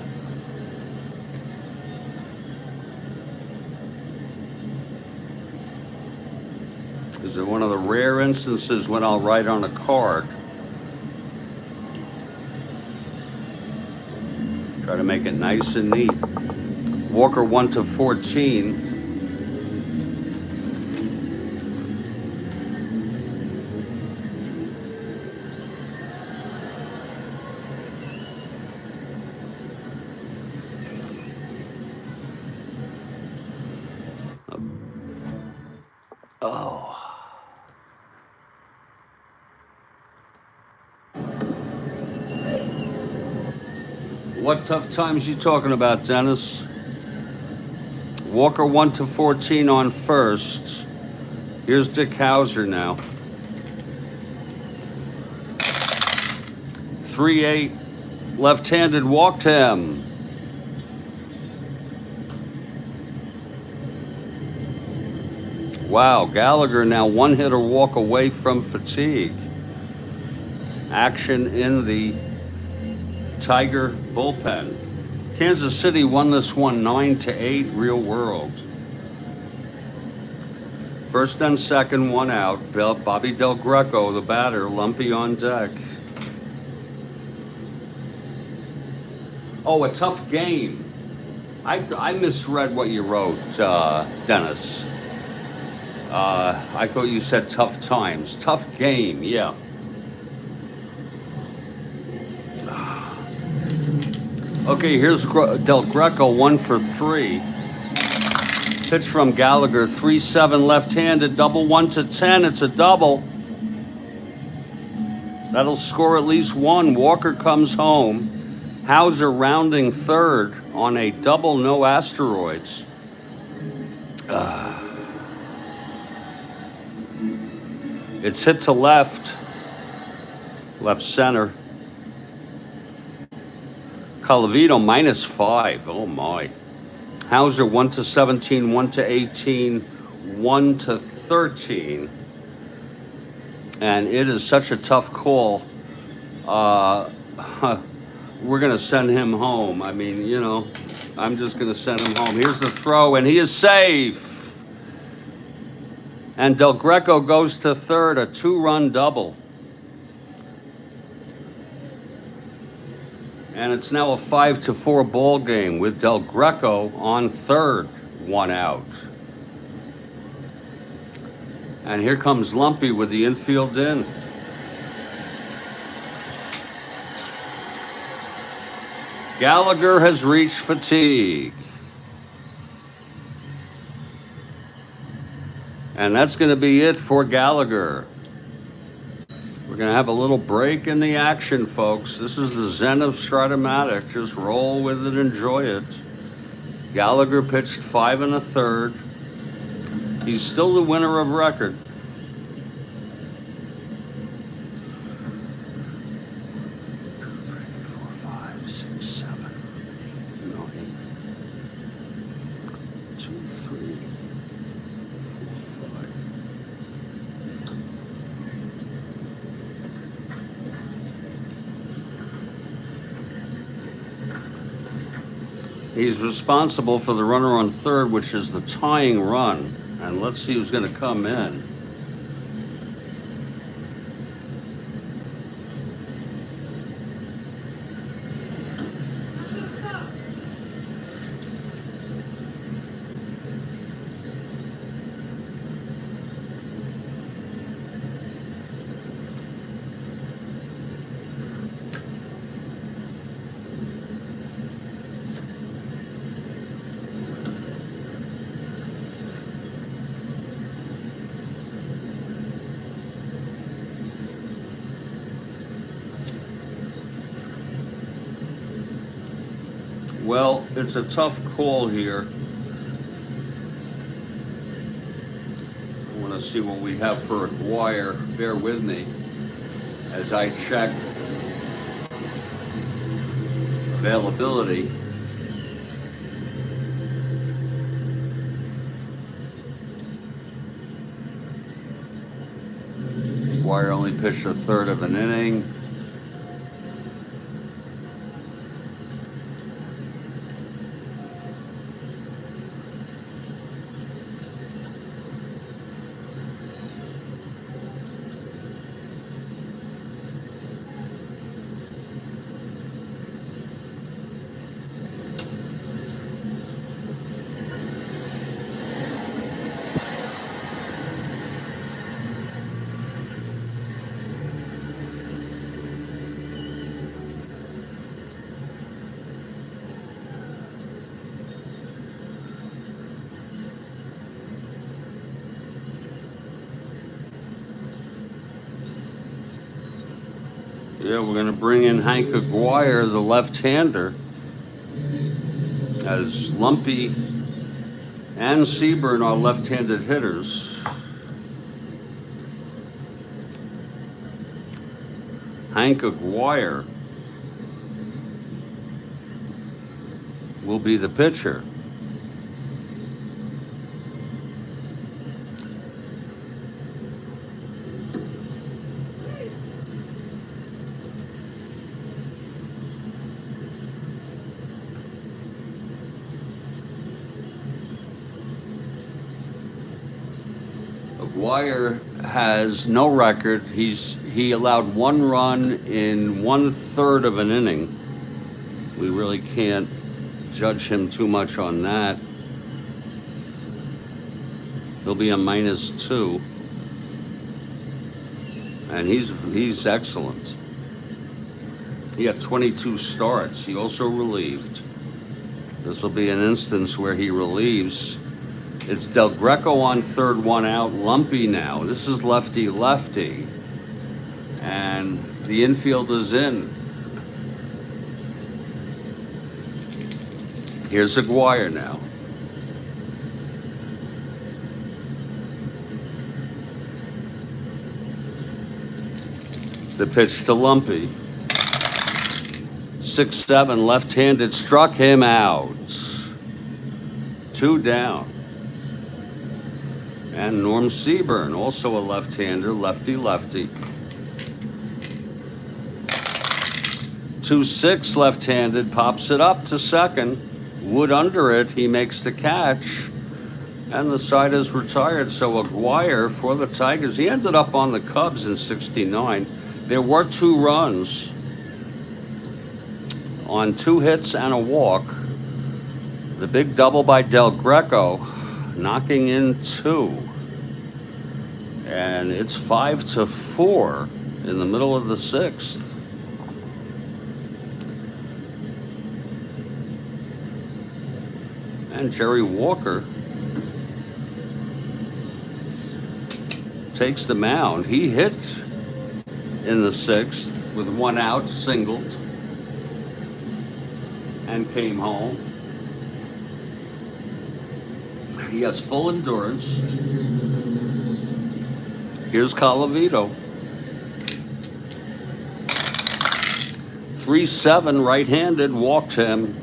Is it one of the rare instances when I'll write on a card? Try to make it nice and neat. Walker 1 to 14. Oh. What tough times you talking about, Dennis? Walker 1 to 14 on first. Here's Dick Hauser now. 3-8 left-handed, walked him. Wow, Gallagher now 1 hitter walk away from fatigue. Action in the Tiger bullpen. Kansas City won this one 9-8, real world. First and second, 1 out. Bobby Del Greco, the batter, Lumpy on deck. Oh, a tough game. I misread what you wrote, Dennis. I thought you said tough times. Tough game, yeah. Okay, here's Del Greco, 1 for 3. Pitch from Gallagher, 3-7 left-handed, double 1 to 10. It's a double. That'll score at least 1. Walker comes home. Hauser rounding third on a double, no asteroids. It's hit to left center. Colavito -5. Oh my. Hauser 1 to 17, 1 to 18, 1 to 13. And it is such a tough call. We're going to send him home. I mean, you know, I'm just going to send him home. Here's the throw, and he is safe. And Del Greco goes to third, a 2-run double. And it's now a 5-4 ball game with Del Greco on third, 1 out. And here comes Lumpy with the infield in. Gallagher has reached fatigue. And that's going to be it for Gallagher. We're going to have a little break in the action, folks. This is the zen of Strat-O-Matic. Just roll with it, enjoy it. Gallagher pitched 5 1/3. He's still the winner of record. Two, three. He's responsible for the runner on third, which is the tying run. And let's see who's going to come in. Well, it's a tough call here. I want to see what we have for Aguirre. Bear with me as I check availability. Aguirre only pitched a third of an inning. Yeah, we're going to bring in Hank Aguirre, the left-hander, as Lumpy and Seaburn are left-handed hitters. Hank Aguirre will be the pitcher. Aguirre has no record. He allowed one run in 1/3 of an inning. We really can't judge him too much on that. He'll be a -2. And he's excellent. He had 22 starts. He also relieved. This will be an instance where he relieves. It's Del Greco on third, one out. Lumpy now. This is lefty-lefty. And the infield is in. Here's Aguirre now. The pitch to Lumpy. 6-7, left-handed, struck him out. 2 down. And Norm Seaburn, also a left-hander, lefty-lefty. 2-6, left-handed, pops it up to second. Wood under it, he makes the catch. And the side is retired. So Aguirre for the Tigers, he ended up on the Cubs in '69. There were 2 runs on 2 hits and a walk. The big double by Del Greco, knocking in 2. And it's 5-4 in the middle of the 6th. And Jerry Walker takes the mound. He hit in the 6th with 1 out, singled, and came home. He has full endurance. Here's Colavito. 3-7, right-handed, walked him.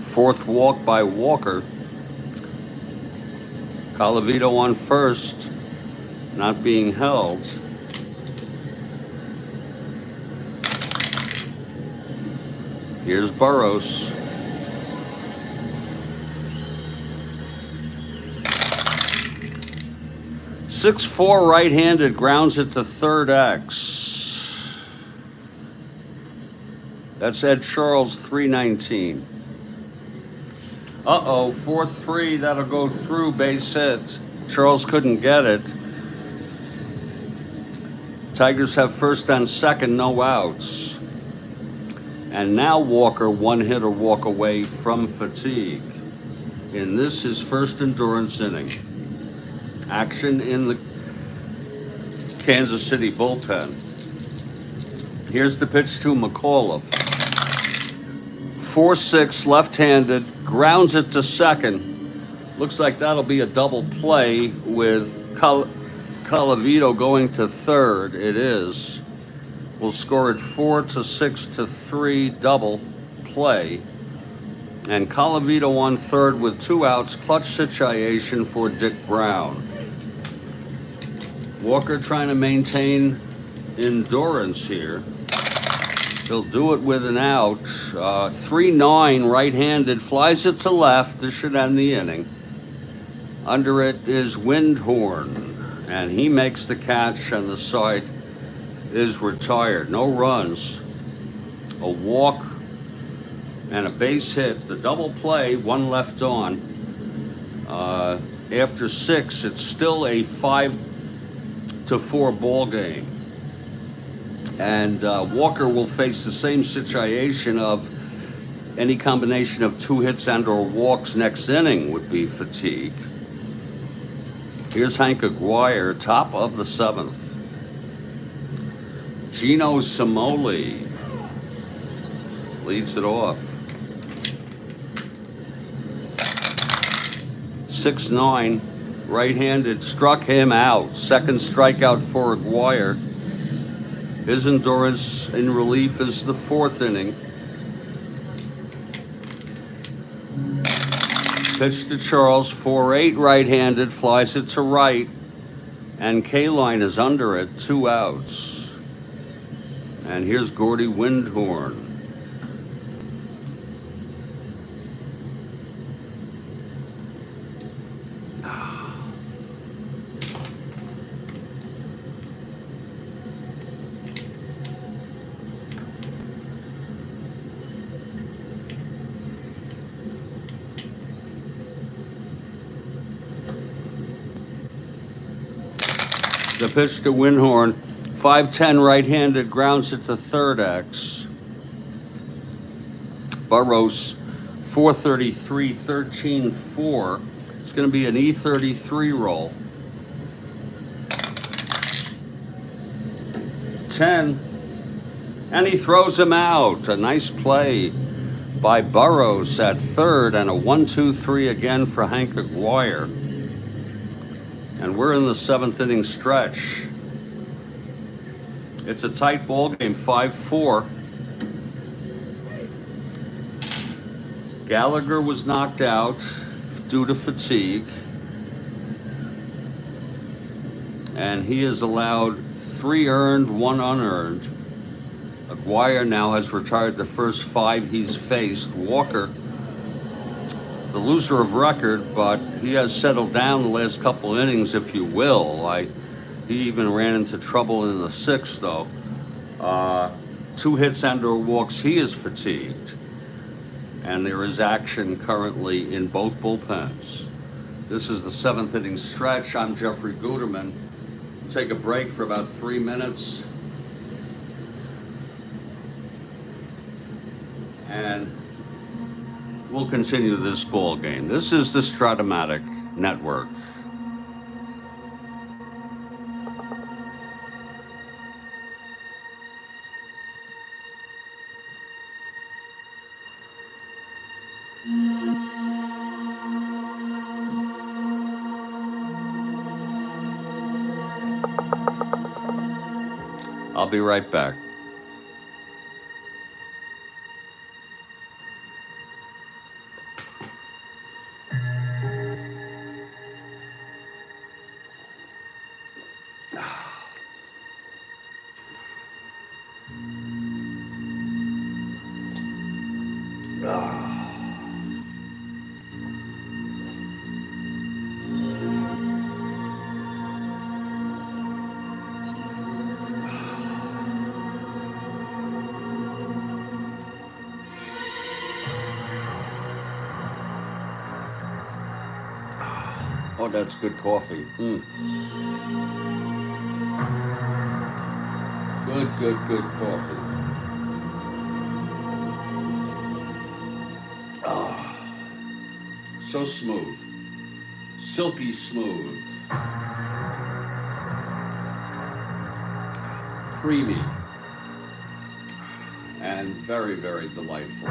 4th walk by Walker. Colavito on first, not being held. Here's Burrows. Six-four right-handed, grounds it to third X. That's Ed Charles, 319. Uh-oh, 4-3, that'll go through, base hit. Charles couldn't get it. Tigers have first and second, no outs. And now Walker, one hit or walk away from fatigue. In this, his first endurance inning. Action in the Kansas City bullpen. Here's the pitch to McAuliffe. 4-6, left-handed, grounds it to second. Looks like that'll be a double play with Colavito going to third. It is. We'll score it 4-6-3 double play. And Colavito on third with two outs. Clutch situation for Dick Brown. Walker trying to maintain endurance here. He'll do it with an out. 3-9, right-handed, flies it to left. This should end the inning. Under it is Windhorn, and he makes the catch, and the side is retired. No runs, a walk, and a base hit. The double play, one left on. After 6, it's still a 5-4 ball game. And Walker will face the same situation of any combination of 2 hits and or walks next inning would be fatigue. Here's Hank Aguirre, top of the 7th. Gino Samoli leads it off. 6-9, right-handed, struck him out. Second strikeout for Aguirre. His endurance in relief is the 4th inning. Pitch to Charles, 4-8, right-handed, flies it to right, and K-line is under it, 2 outs. And here's Gordy Windhorn. The pitch to Windhorn, 5-10 right-handed, grounds it to third X. Burrows, 433, 13-4. It's going to be an E33 roll. 10, and he throws him out. A nice play by Burrows at third, and a 1-2-3 again for Hank Aguirre. And we're in the 7th inning stretch. It's a tight ball game, 5-4. Gallagher was knocked out due to fatigue. And he has allowed 3 earned, 1 unearned. Aguirre now has retired the first 5 he's faced. Walker, the loser of record, but he has settled down the last couple innings, if you will. He even ran into trouble in the 6th, though. 2 hits and or walks. He is fatigued. And there is action currently in both bullpens. This is the 7th inning stretch. I'm Jeffrey Guterman. Take a break for about 3 minutes. And we'll continue this ball game. This is the Strat-O-Matic Network. I'll be right back. Oh, that's good coffee. Good coffee. So smooth. Silky smooth. Creamy. And very, very delightful.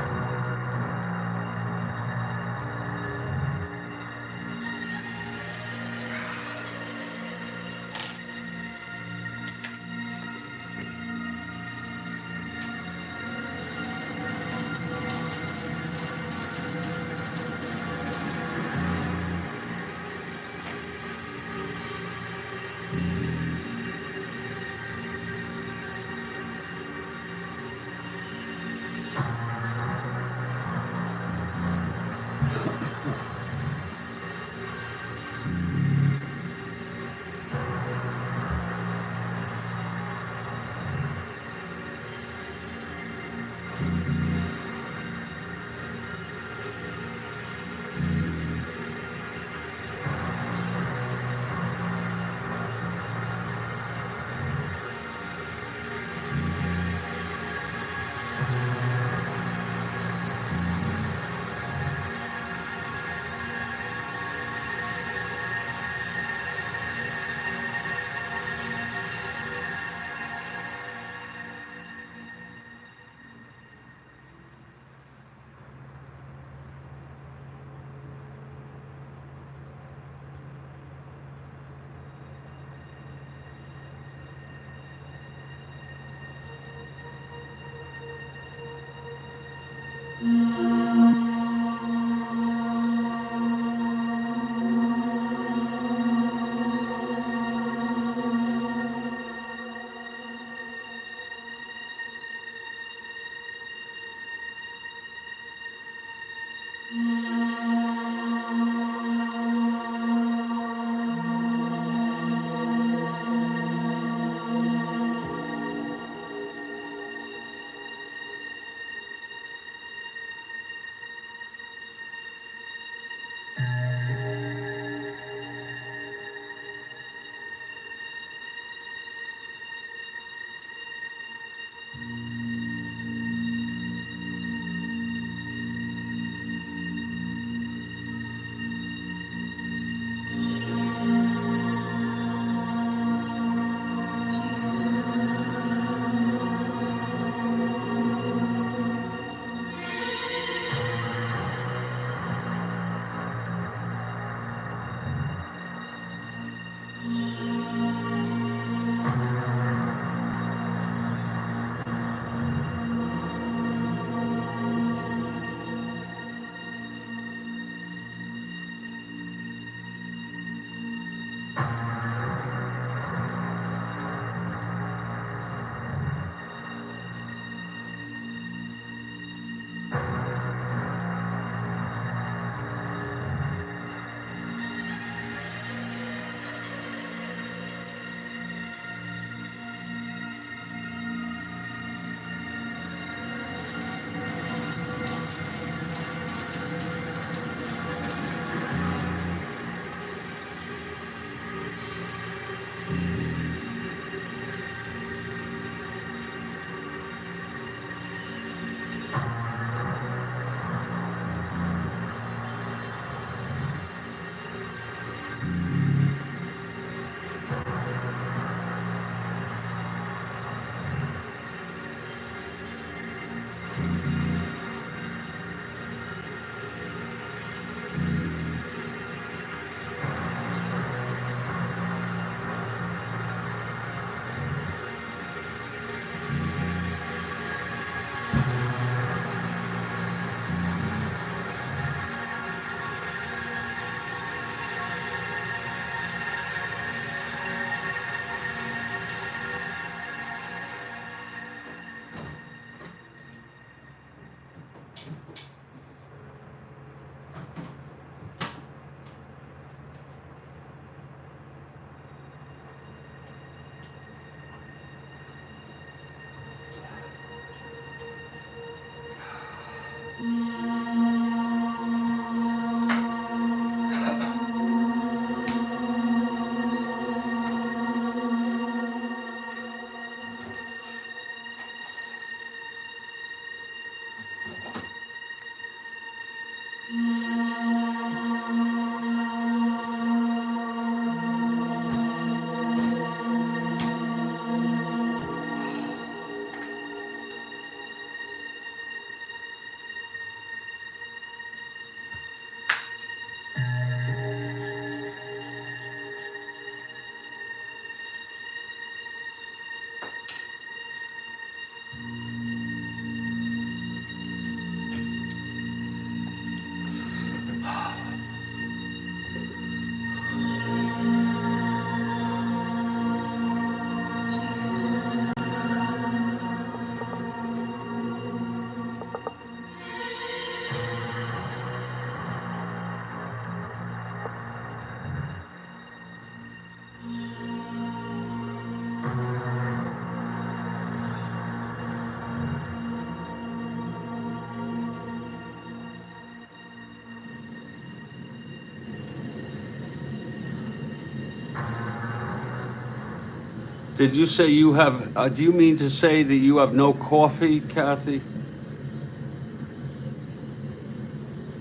Did you say you have, do you mean to say that you have no coffee, Kathy?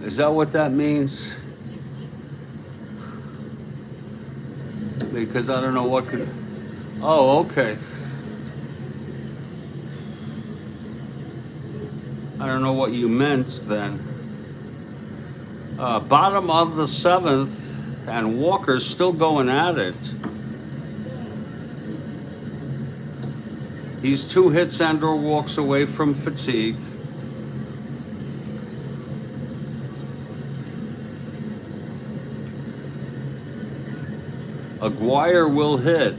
Is that what that means? Because I don't know what could, oh, okay. I don't know what you meant then. Bottom of the 7th, and Walker's still going at it. He's 2 hits and or walks away from fatigue. Aguirre will hit.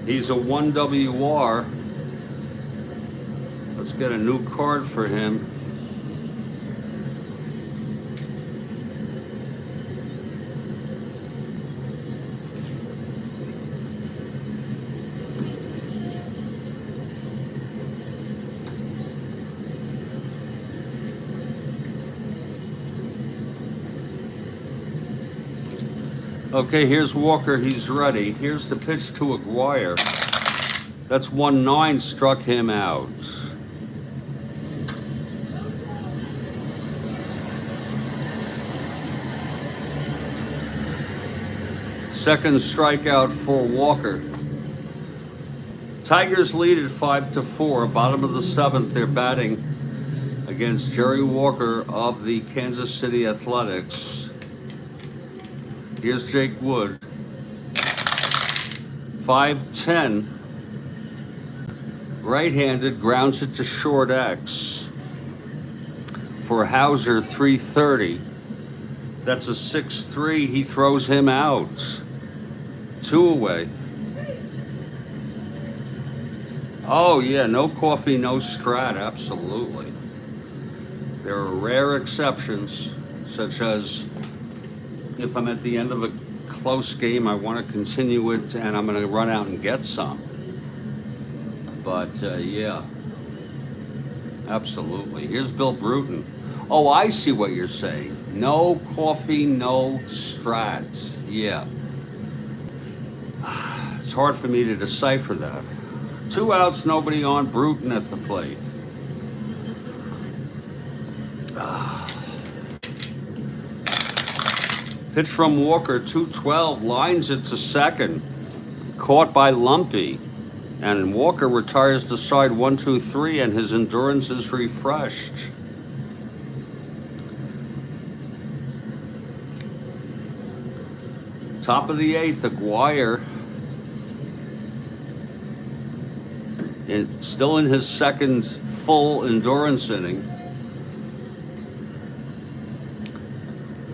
He's a 1 WR. Let's get a new card for him. Okay, here's Walker, he's ready. Here's the pitch to Aguirre. That's 1-9, struck him out. Second strikeout for Walker. Tigers lead at 5-4. Bottom of the 7th, they're batting against Jerry Walker of the Kansas City Athletics. Here's Jake Wood. 5-10. Right-handed, grounds it to short X. For Hauser, 330. That's a 6-3. He throws him out. 2 away. Oh, yeah, no coffee, no Strat, absolutely. There are rare exceptions, such as if I'm at the end of a close game, I want to continue it, and I'm going to run out and get some. But, yeah, absolutely. Here's Bill Bruton. Oh, I see what you're saying. No coffee, no Strat. Yeah. It's hard for me to decipher that. 2 outs, nobody on, Bruton at the plate. Pitch from Walker, 2-12, lines it to second. Caught by Lumpy. And Walker retires to side 1-2-3, and his endurance is refreshed. Top of the 8th, Aguirre. Still in his second full endurance inning.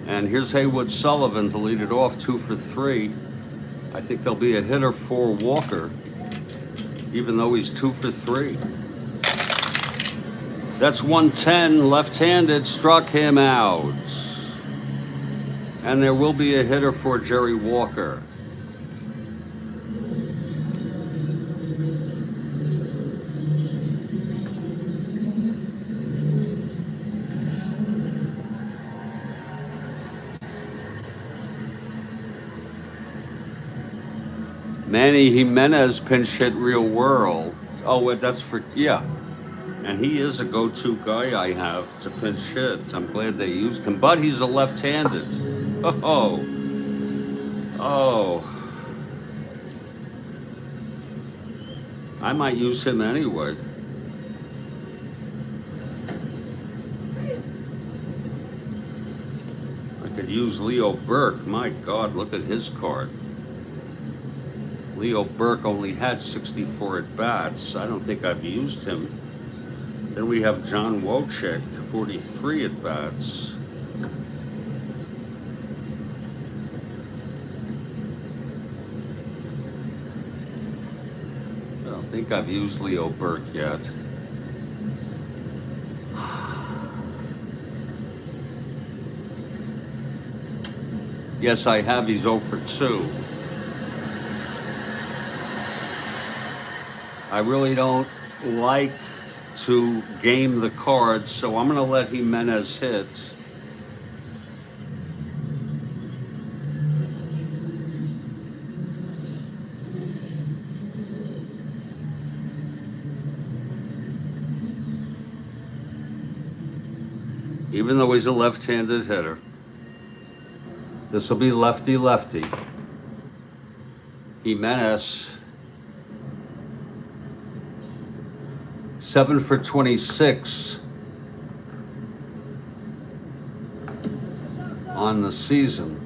And here's Haywood Sullivan to lead it off, 2 for 3. I think there'll be a hitter for Walker, even though he's 2 for 3. That's 110, left-handed, struck him out. And there will be a hitter for Jerry Walker. Manny Jimenez pinch hit Real World. Oh, well, that's for, yeah. And he is a go-to guy I have to pinch hit. I'm glad they used him, but he's a left-handed. Oh, oh. I might use him anyway. I could use Leo Burke. My God, look at his card. Leo Burke only had 64 at-bats. I don't think I've used him. Then we have John Wojcik, 43 at-bats. I don't think I've used Leo Burke yet. Yes, I have. He's 0 for 2. I really don't like to game the cards, so I'm going to let Jimenez hit. Even though he's a left-handed hitter. This will be lefty-lefty. Jimenez, 7 for 26 on the season.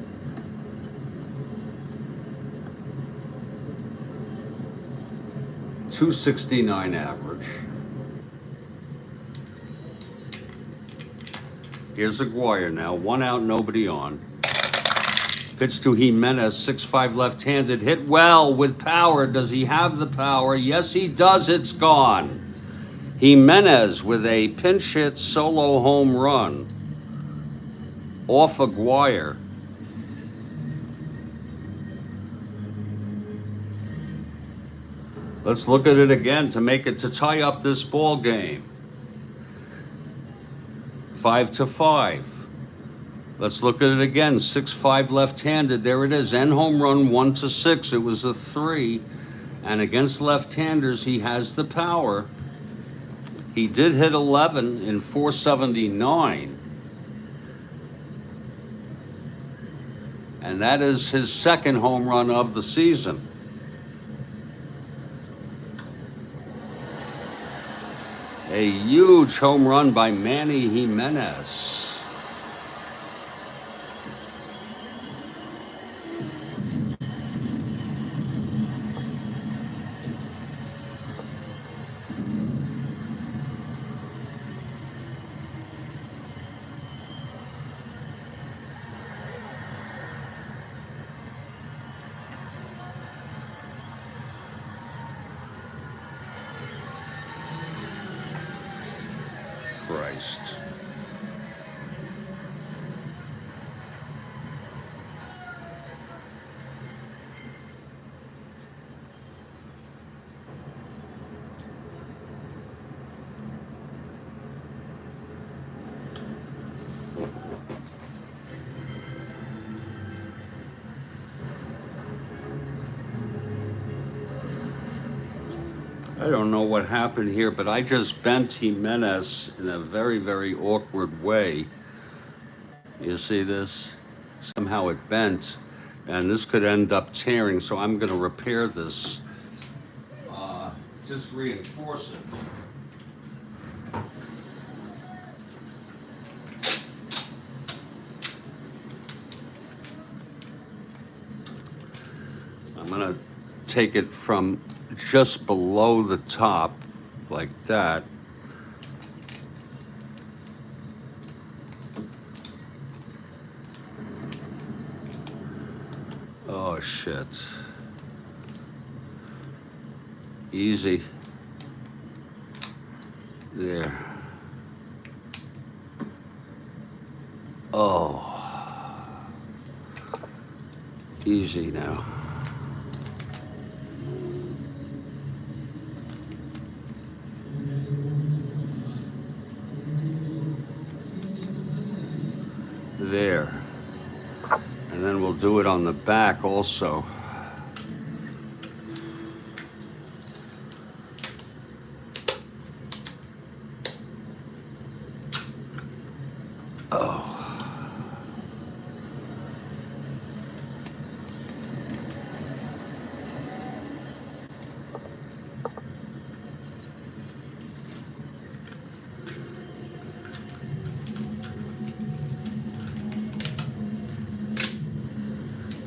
.269 average. Here's Aguirre now. 1 out, nobody on. Pitch to Jimenez, 6'5" left-handed. Hit well with power. Does he have the power? Yes, he does. It's gone. Jimenez with a pinch hit solo home run off Aguirre. Let's look at it again to make it to tie up this ball game. 5-5. Let's look at it again. 6'5" left-handed. There it is. End home run 1-6. It was a 3. And against left-handers, he has the power. He did hit 11 in 479. And that is his second home run of the season. A huge home run by Manny Jimenez. Christ. I don't know what happened here, but I just bent Jimenez in a very, very awkward way. You see this? Somehow it bent, and this could end up tearing, so I'm going to repair this. Just reinforce it. I'm going to take it from just below the top, like that. Oh, shit. Easy. There. Oh. Easy now. There. And then we'll do it on the back also. Oh.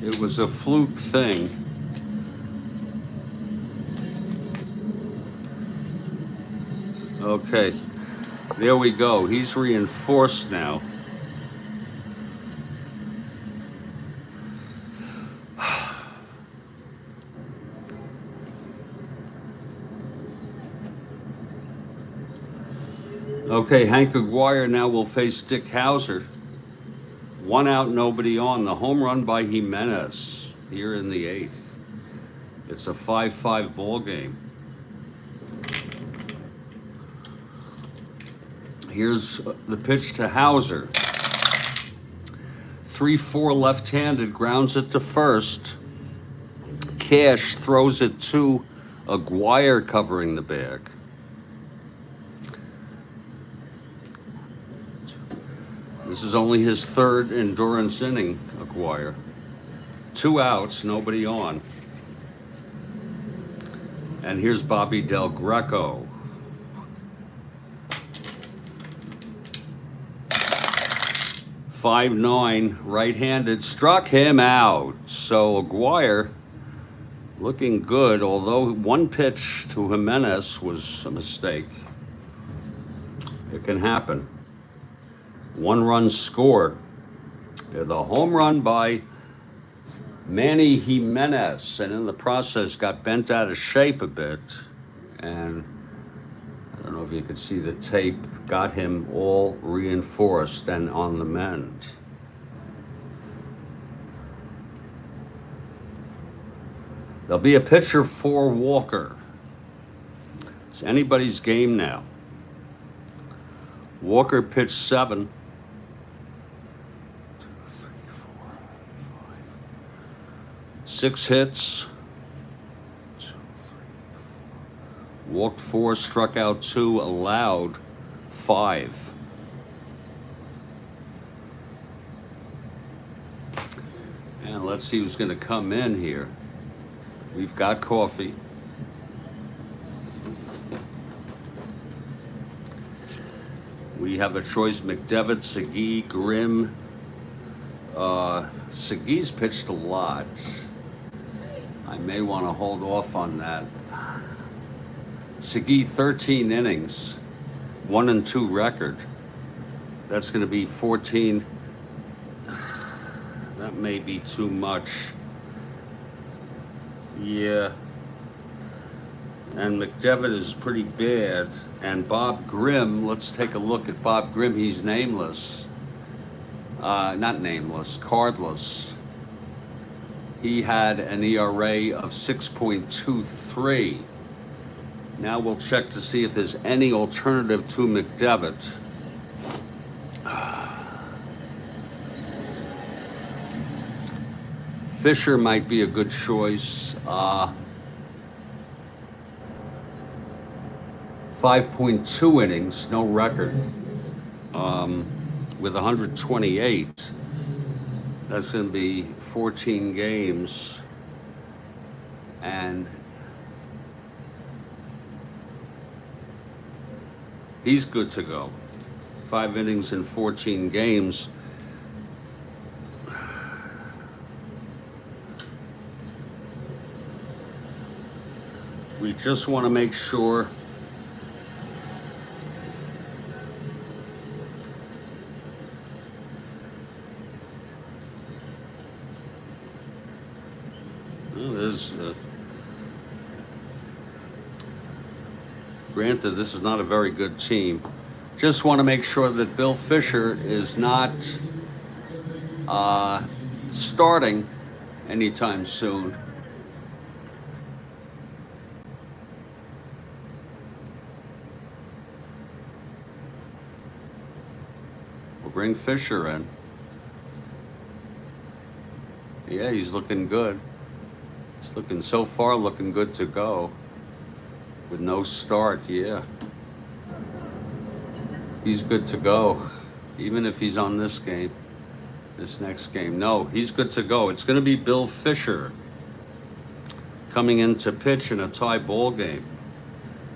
It was a fluke thing. Okay, there we go. He's reinforced now. Okay, Hank Aguirre now will face Dick Hauser. 1 out, nobody on. The home run by Jimenez here in the 8th. It's a 5-5 ball game. Here's the pitch to Hauser. 3-4 left-handed, grounds it to first. Cash throws it to Aguirre covering the bag. This is only his 3rd endurance inning, Aguirre. 2 outs, nobody on. And here's Bobby Del Greco. 5'9", right-handed, struck him out. So Aguirre looking good, although 1 pitch to Jimenez was a mistake. It can happen. 1 run scored. The home run by Manny Jimenez, and in the process got bent out of shape a bit. And I don't know if you could see the tape, got him all reinforced and on the mend. There'll be a pitcher for Walker. It's anybody's game now. Walker pitched 7. 6 hits. 2, 3, 4. Walked 4, struck out 2, allowed 5. And let's see who's going to come in here. We've got coffee. We have a choice: McDevitt, Segui, Grimm. Segui's pitched a lot. I may want to hold off on that. Segui, 13 innings, 1-2 record. That's going to be 14. That may be too much. Yeah. And McDevitt is pretty bad. And Bob Grimm, let's take a look at Bob Grimm. He's nameless. Not nameless, cardless. He had an ERA of 6.23. Now we'll check to see if there's any alternative to McDevitt. Fisher might be a good choice. 5.2 innings, no record. With 128, that's going to be 14 games. And he's good to go. 5 innings in 14 games. We just want to make sure granted, this is not a very good team. Just want to make sure that Bill Fisher is not starting anytime soon. We'll bring Fisher in. Yeah, he's looking good. He's looking so far, looking good to go. With no start, yeah. He's good to go. even if he's on this game, this next game. No, he's good to go. It's going to be Bill Fisher coming in to pitch in a tie ball game.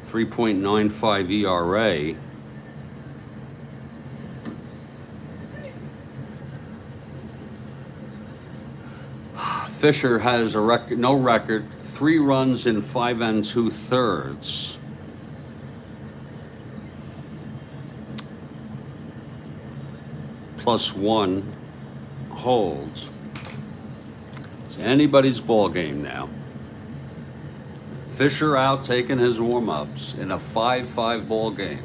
3.95 ERA. Fisher has a record, no record, 3 runs in 5 2/3. +1 holds. It's anybody's ball game now. Fisher out taking his warm-ups in a 5-5 ball game.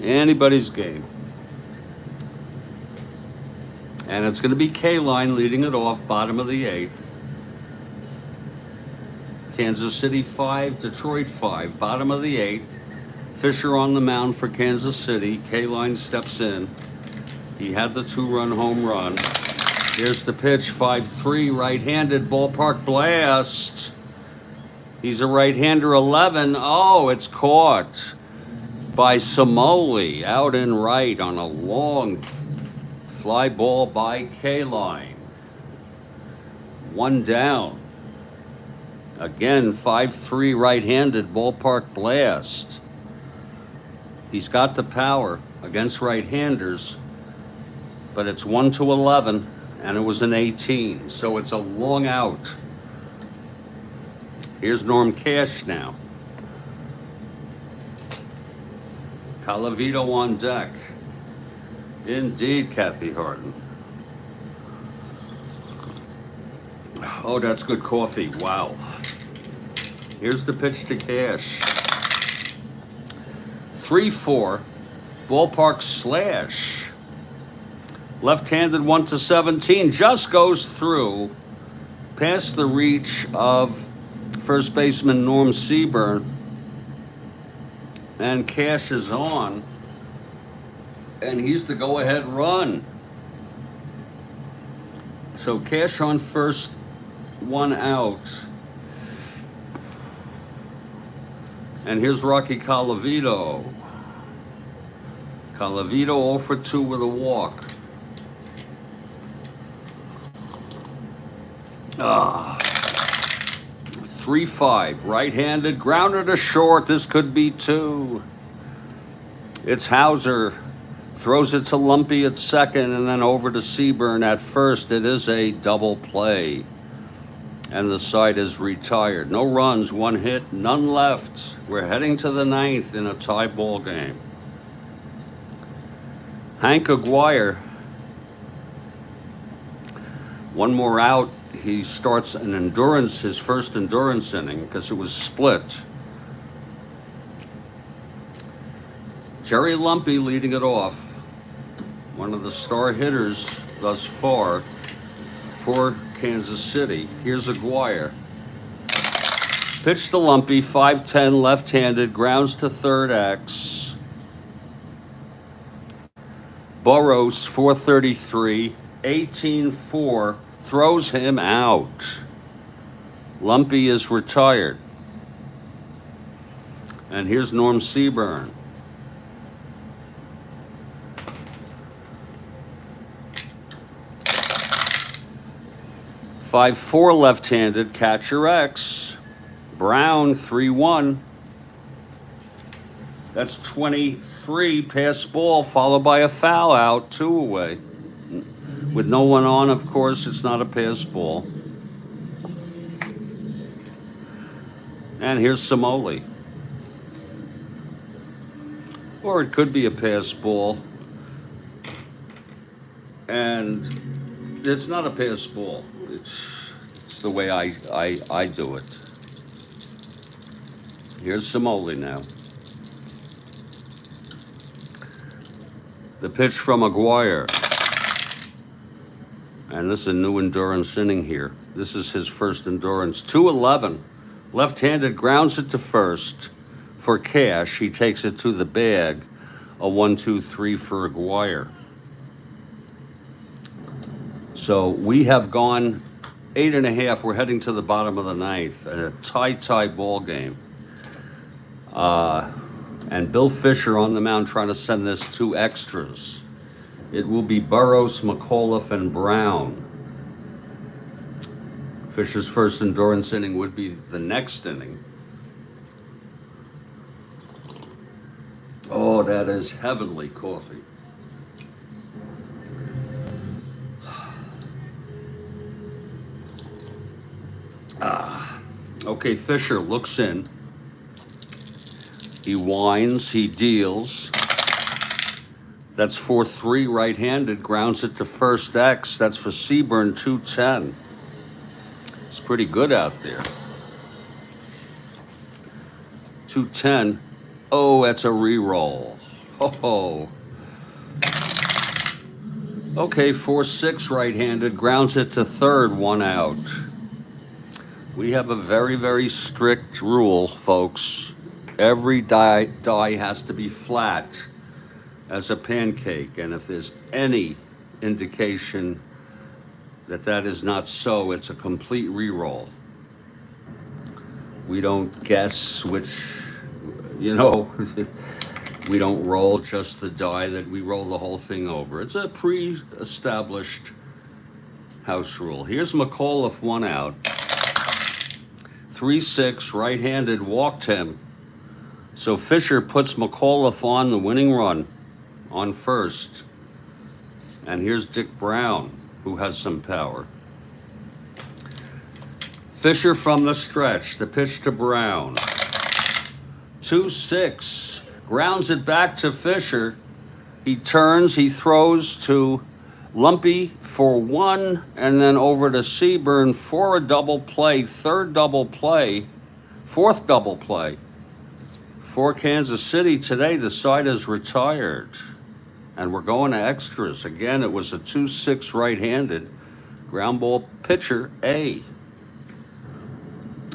Anybody's game. And it's going to be K-Line leading it off, bottom of the 8th. Kansas City 5, Detroit 5, bottom of the 8th. Fisher on the mound for Kansas City. K-Line steps in. He had the 2-run home run. Here's the pitch, 5-3, right-handed, ballpark blast. He's a right-hander, 11. Oh, it's caught by Samoli out in right on a long fly ball by K-Line. 1 down. Again, 5-3 right-handed, ballpark blast. He's got the power against right-handers, but it's 1-11, and it was an 18, so it's a long out. Here's Norm Cash now. Calavito on deck. Indeed, Kathy Harden. Oh, that's good coffee. Wow. Here's the pitch to Cash. 3-4. Ballpark slash. Left-handed 1-17. Just goes through past the reach of first baseman Norm Seaburn. And Cash is on. And he's the go-ahead run. So Cash on first, 1 out. And here's Rocky Calavito. Calavito 0 for 2 with a walk. 3-5, right-handed, grounded to short. This could be 2. It's Hauser. Throws it to Lumpy at second and then over to Seaburn at first. It is a double play. And the side is retired. No runs, 1 hit, none left. We're heading to the 9th in a tie ball game. Hank Aguirre. 1 more out. He starts an endurance, his first endurance inning, because it was split. Jerry Lumpy leading it off. One of the star hitters thus far for Kansas City. Here's Aguirre. Pitch to Lumpy, 5-10, left-handed, grounds to third X. Burrows, 433, 18-4, throws him out. Lumpy is retired. And here's Norm Seaburn. Five-four left-handed, catcher X. Brown, 3-1. That's 23, pass ball, followed by a foul out, 2 away. With no one on, of course, it's not a pass ball. And here's Samoli. Or it could be a pass ball. And it's not a pass ball. It's the way I do it. Here's Samoli now. The pitch from Aguirre. And this is a new endurance inning here. This is his first endurance. 2-11. Left-handed, grounds it to first. for cash. He takes it to the bag. A 1-2-3 for Aguirre. So we have gone 8.5. We're heading to the bottom of the ninth. A tie ball game. And Bill Fisher on the mound trying to send this 2 extras. It will be Burroughs, McAuliffe, and Brown. Fisher's first endurance inning would be the next inning. Oh, that is heavenly coffee. Okay, Fisher looks in. He winds, he deals. That's 4-3 right-handed, grounds it to first X. That's for Seaburn, 210. It's pretty good out there. 210. Oh, that's a re-roll. Oh. Okay, 4-6 right-handed, grounds it to third, 1 out. We have a very, very strict rule, folks. Every die has to be flat as a pancake, and if there's any indication that that is not so, it's a complete re-roll. We don't guess which, we don't roll just the die, that we roll the whole thing over. It's a pre-established house rule. Here's McAuliffe, 1 out. 3-6, right-handed, walked him. So Fisher puts McAuliffe on the winning run on first. And here's Dick Brown, who has some power. Fisher from the stretch, the pitch to Brown. 2-6, grounds it back to Fisher. He turns, he throws to Lumpy for 1, and then over to Seaburn for a double play, third double play, fourth double play. For Kansas City today, the side is retired. And we're going to extras. Again, it was a 2-6 right-handed ground ball pitcher, A.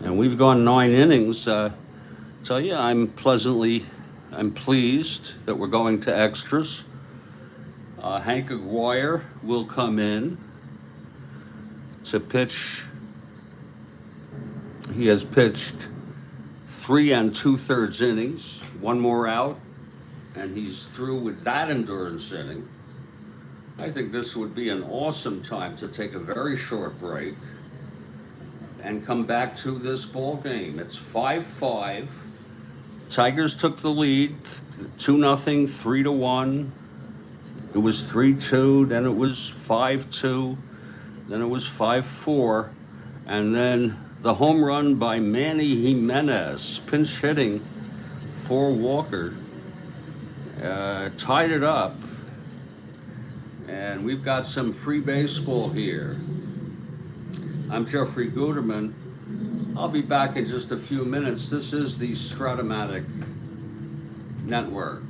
And we've gone 9 innings. Tell you, I'm pleased that we're going to extras. Hank Aguirre will come in to pitch. He has pitched 3 2/3 innings, 1 more out, and he's through with that endurance inning. I think this would be an awesome time to take a very short break and come back to this ball game. It's 5-5. Tigers took the lead, 2-0, 3-1. It was 3-2, then it was 5-2, then it was 5-4, and then the home run by Manny Jimenez, pinch hitting for Walker, tied it up. And we've got some free baseball here. I'm Jeffrey Guterman. I'll be back in just a few minutes. This is the Strat-O-Matic Network.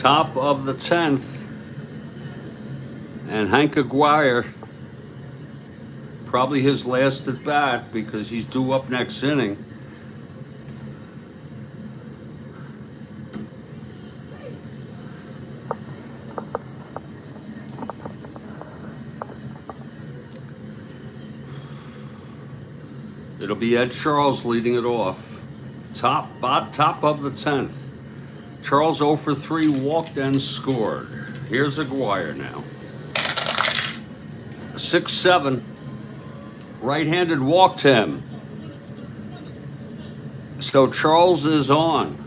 Top of the 10th. And Hank Aguirre, probably his last at bat because he's due up next inning. It'll be Ed Charles leading it off. Top of the 10th. Charles 0 for 3, walked and scored. Here's Aguirre now. 6-7. Right-handed walked him. So Charles is on.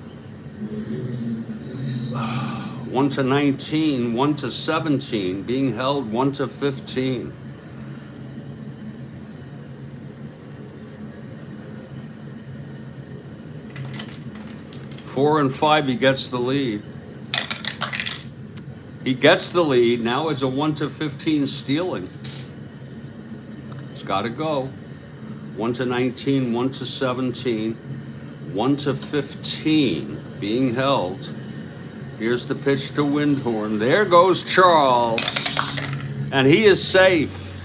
1-19, 1-17, being held 1-15. Four and 5, he gets the lead. He gets the lead. Now it's a 1-15 stealing. It's got to go. 1-19, 1-17, 1-15 being held. Here's the pitch to Windhorn. There goes Charles. And he is safe.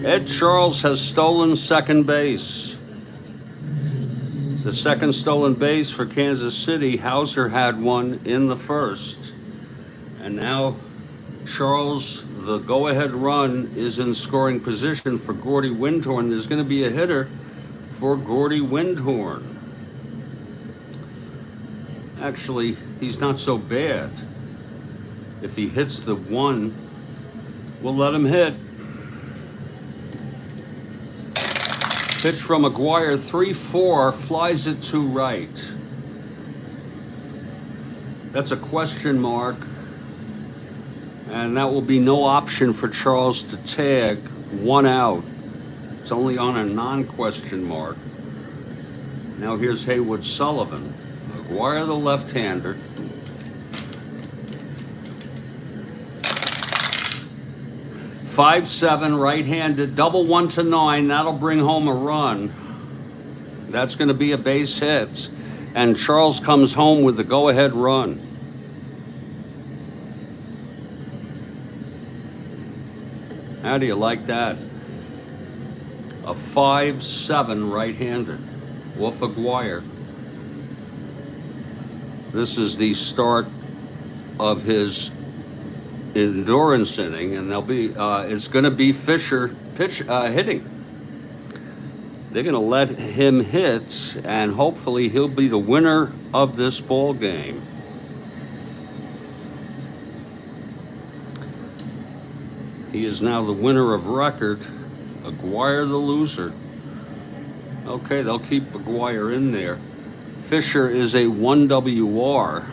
Ed Charles has stolen second base. The second stolen base for Kansas City. Hauser had one in the first. And now Charles, the go-ahead run, is in scoring position for Gordy Windhorn. There's going to be a hitter for Gordy Windhorn. Actually, he's not so bad. If he hits the one, we'll let him hit. Pitch from Aguirre, 3-4, flies it to right. That's a question mark. And that will be no option for Charles to tag. 1 out. It's only on a non-question mark. Now here's Haywood Sullivan. Aguirre, the left-hander. Five, 7, right-handed, double 1-9. That'll bring home a run. That's going to be a base hit. And Charles comes home with the go-ahead run. How do you like that? A 5-7 right-handed. Wolf Aguirre. This is the start of his endurance inning, and they'll be it's going to be Fisher hitting. They're going to let him hit, and hopefully he'll be the winner of this ball game. He is now the winner of record. Aguirre the loser. Okay, they'll keep Aguirre in there. Fisher is a 1 WR.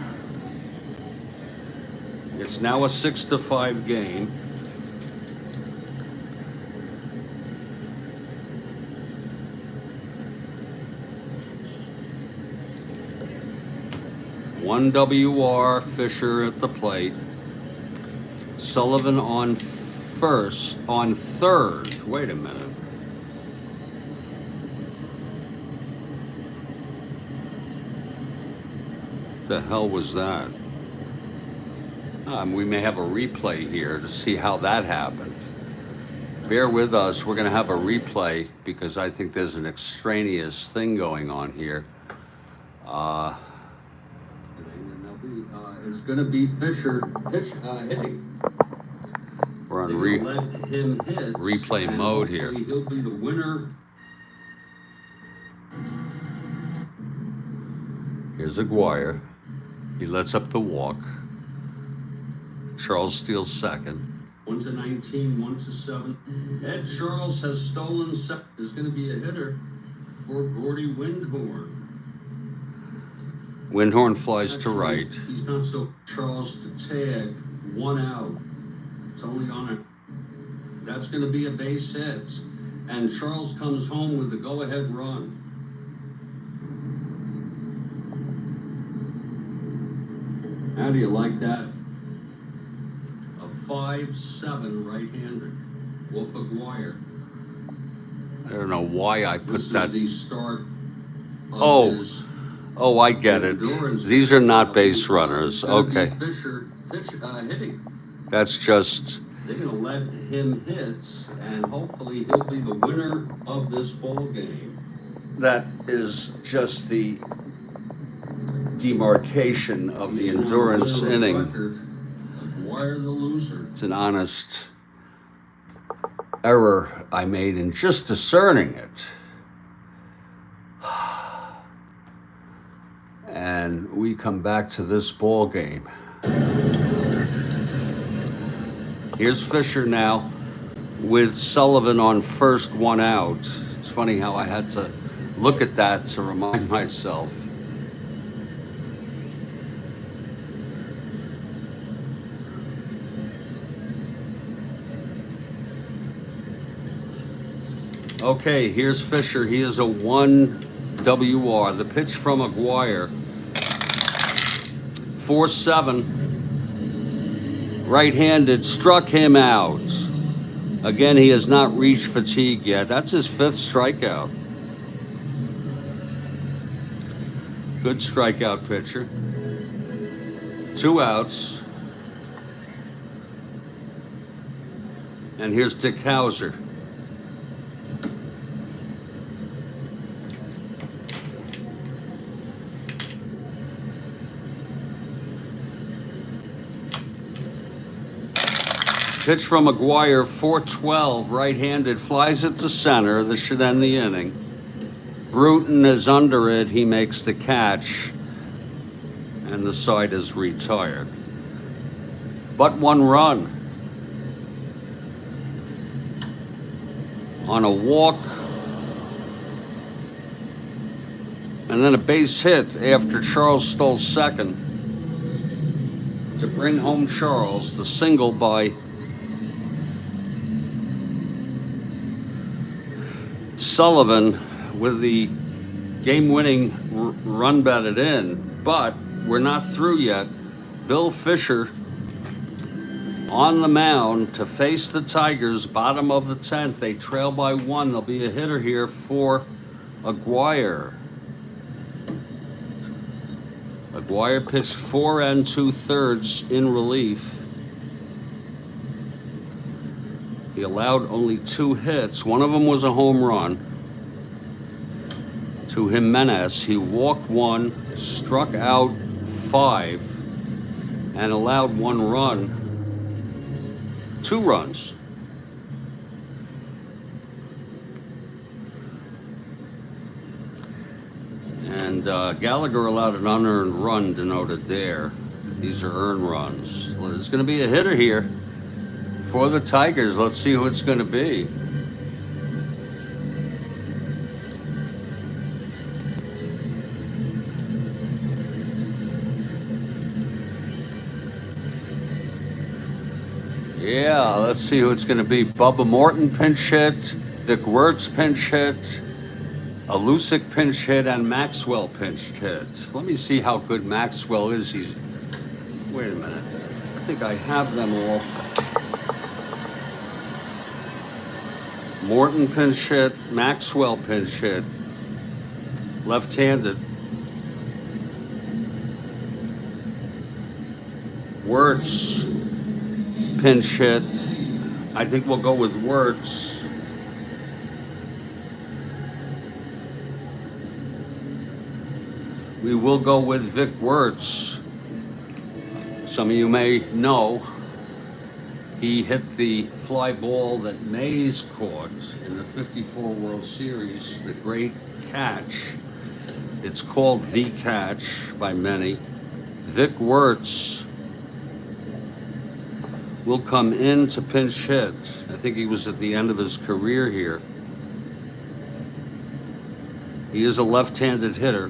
It's now a 6-5 game. One WR, Fisher at the plate. Sullivan on third. Wait a minute. The hell was that? We may have a replay here to see how that happened. Bear with us. We're going to have a replay because I think there's an extraneous thing going on here. It's going to be Fisher hitting. We're on replay mode here. He'll be the winner. Here's Aguirre. He lets up the walk. Charles steals second. 1-19, 1-7. Ed Charles has stolen second. There's going to be a hitter for Gordy Windhorn. Windhorn flies to right. He's not so Charles to tag. 1 out. It's only on it. That's going to be a base hit. And Charles comes home with the go-ahead run. How do you like that? A 5-7 right-hander. Wolf Aguirre. I don't know why I put that. This is the start of his Oh, I get it. These are not base runners. Okay. Fisher hitting. That's just, They're going to let him hit, and hopefully he'll be the winner of this ball game. that is just the demarcation of the He's now endurance winner of inning. record. Maguire the loser. It's an honest error I made in just discerning it. And we come back to this ball game. Here's Fisher now with Sullivan on first, one out. It's funny how I had to look at that to remind myself. Okay, here's Fisher. He is a 1 WR. The pitch from Maguire. 4-7. Right-handed, struck him out. Again, he has not reached fatigue yet. That's his 5th strikeout. Good strikeout pitcher. 2 outs. And here's Dick Hauser. Pitch from Maguire, 4-12, right-handed, flies it to center. This should end the inning. Bruton is under it. He makes the catch, and the side is retired. But 1 run on a walk, and then a base hit after Charles stole second to bring home Charles. The single by Sullivan with the game-winning run batted in, but we're not through yet. Bill Fisher on the mound to face the Tigers, bottom of the 10th. They trail by 1. There'll be a hitter here for Maguire. Maguire pitched 4 2/3 in relief. He allowed only 2 hits. One of them was a home run to Jimenez. He walked 1, struck out 5, and allowed 1 run. 2 runs. And Gallagher allowed an unearned run denoted there. These are earned runs. Well, there's going to be a hitter here for the Tigers. Let's see who it's going to be. Yeah, let's see who it's going to be. Bubba Morton pinch hit, Vic Wertz pinch hit, Alusic pinch hit, and Maxwell pinch hit. Let me see how good Maxwell is. Wait a minute. I think I have them all. Morton pinch hit, Maxwell pinch hit, left-handed. Wertz pinch hit. I think we'll go with Wertz. We will go with Vic Wertz. Some of you may know he hit the fly ball that Mays caught in the '54 World Series, the great catch. It's called the catch by many. Vic Wertz will come in to pinch hit. I think he was at the end of his career here. He is a left-handed hitter.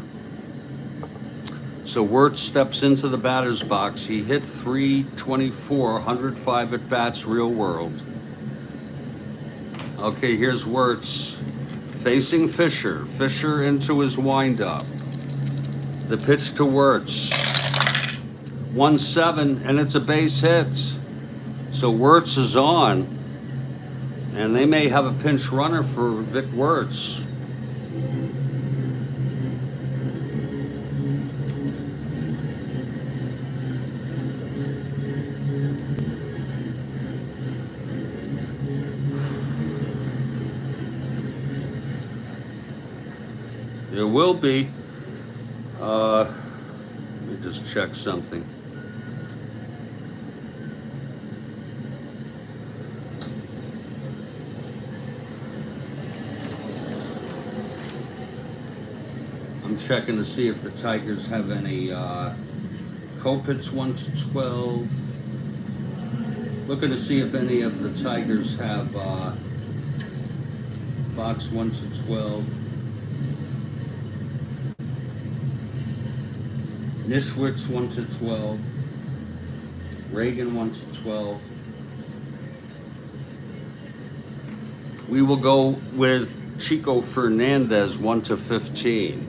So Wertz steps into the batter's box. He hit .324, 105 at-bats, real world. Okay, here's Wertz facing Fisher. Fisher into his windup. The pitch to Wertz. 1-7, and it's a base hit. So Wertz is on, and they may have a pinch runner for Vic Wertz. It will be. Let me just check something. I'm checking to see if the Tigers have any Kopits 1 to 12. Looking to see if any of the Tigers have Fox 1 to 12. Nishwitz 1 to 12. Reagan 1 to 12. We will go with Chico Fernandez 1 to 15.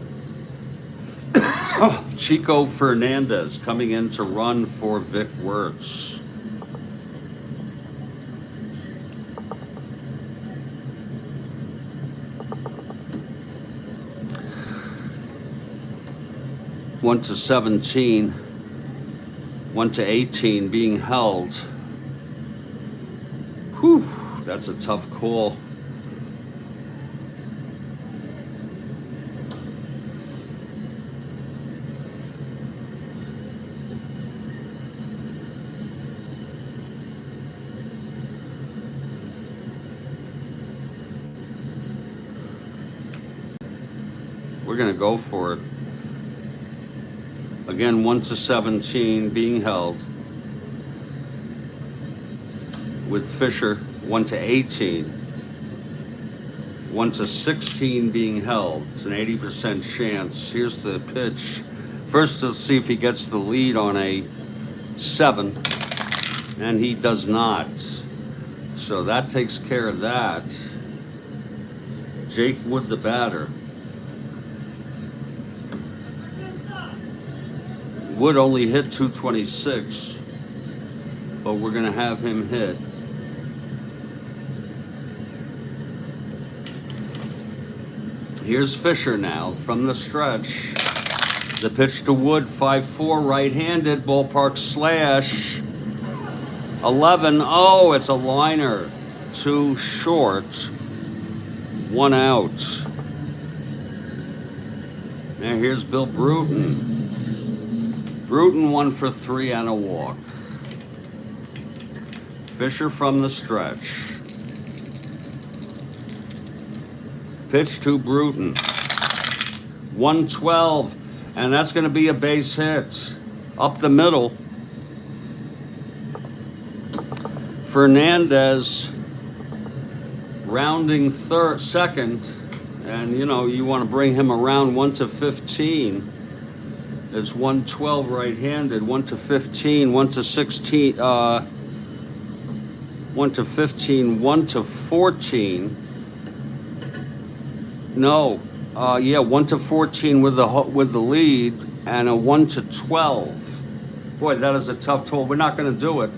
Chico Fernandez coming in to run for Vic Wertz. One to 17, 1 to 18 being held. Whew, that's a tough call. We're gonna go for it. Again, 1 to 17 being held. With Fisher, 1 to 18. 1 to 16 being held. It's an 80% chance. Here's the pitch. First, let's see if he gets the lead on a 7. And he does not. So that takes care of that. Jake Wood, the batter. Wood only hit 226, but we're going to have him hit. Here's Fisher now from the stretch. The pitch to Wood, 5-4, right-handed, ballpark slash. 11, oh, it's a liner. Too short. 1 out. Now here's Bill Bruton. Bruton 1 for 3 and a walk. Fisher from the stretch. Pitch to Bruton. 112, and that's going to be a base hit. Up the middle. Fernandez rounding second, and you know, you want to bring him around 1 to 15. It's 112 right-handed, 1 to 15, 1 to 16, 1 to 15, 1 to 14. No, yeah, 1 to 14 with the lead, and a 1 to 12. Boy, that is a tough toll. We're not going to do it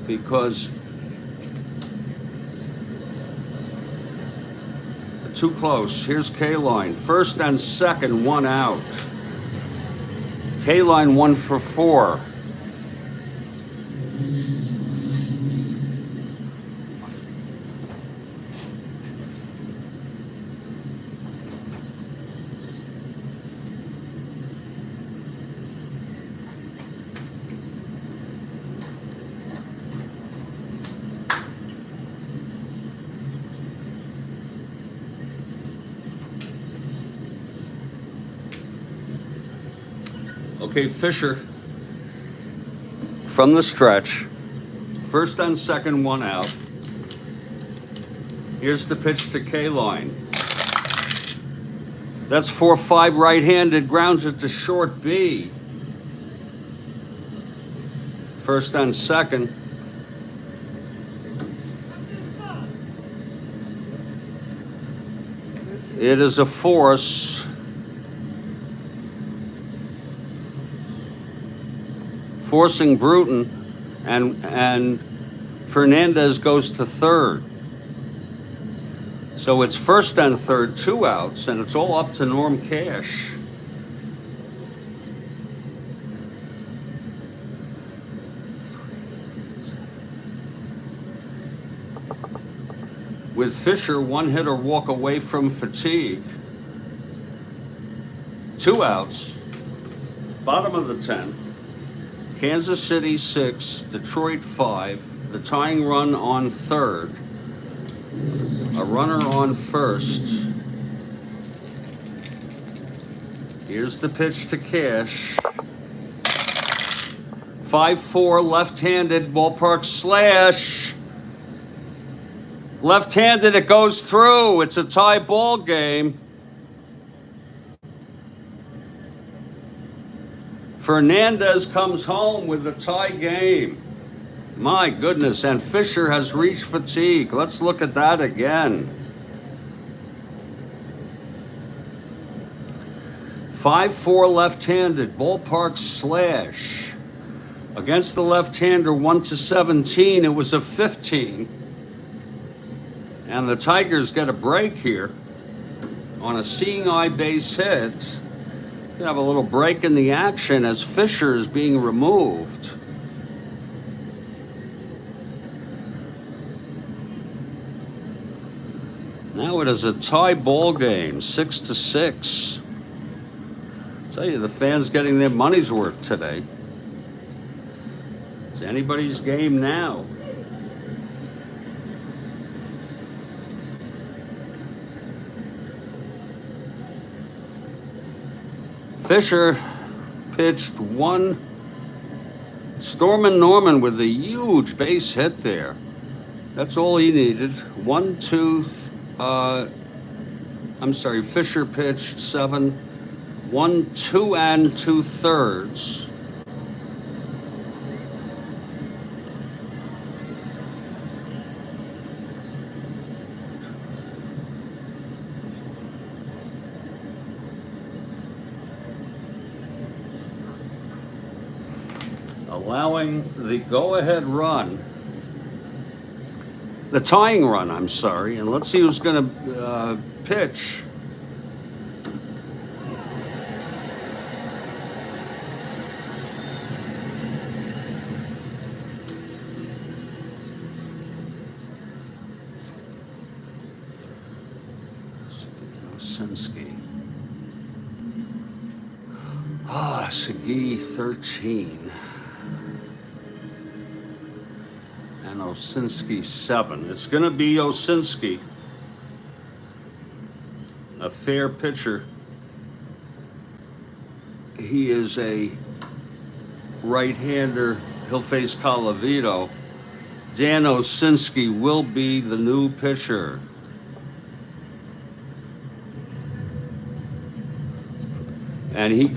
because too close. Here's K-line. First and second, 1 out. K-line 1 for 4. Okay, Fisher from the stretch. First and second, 1 out. Here's the pitch to K-line. That's 4-5 right-handed, grounds it to short B. First and second. It is a force. Forcing Bruton, and Fernandez goes to third. So it's first and third, 2 outs, and it's all up to Norm Cash. With Fisher 1 hit or walk away from fatigue. 2 outs. Bottom of the 10th. Kansas City 6, Detroit 5. The tying run on third. A runner on first. Here's the pitch to Cash. 5-4, left-handed, ballpark slash. Left-handed, it goes through. It's a tie ball game. Fernandez comes home with a tie game. My goodness, and Fisher has reached fatigue. Let's look at that again. 5-4 left-handed, ballpark slash. Against the left-hander, 1-17, it was a 15. And the Tigers get a break here on a seeing eye base hit. You have a little break in the action as Fisher is being removed. Now it is a tie ball game, 6-6. Tell you, the fans getting their money's worth today. It's anybody's game now. Fisher pitched one. Stormin Norman with a huge base hit there. That's all he needed. 1, 2. Fisher pitched 7. 1, 2 and 2/3. Allowing the go-ahead run, the tying run, I'm sorry, and let's see who's going to pitch. Sagi 13. And Osinski 7. It's going to be Osinski. A fair pitcher. He is a right-hander. He'll face Colavito. Dan Osinski will be the new pitcher. And he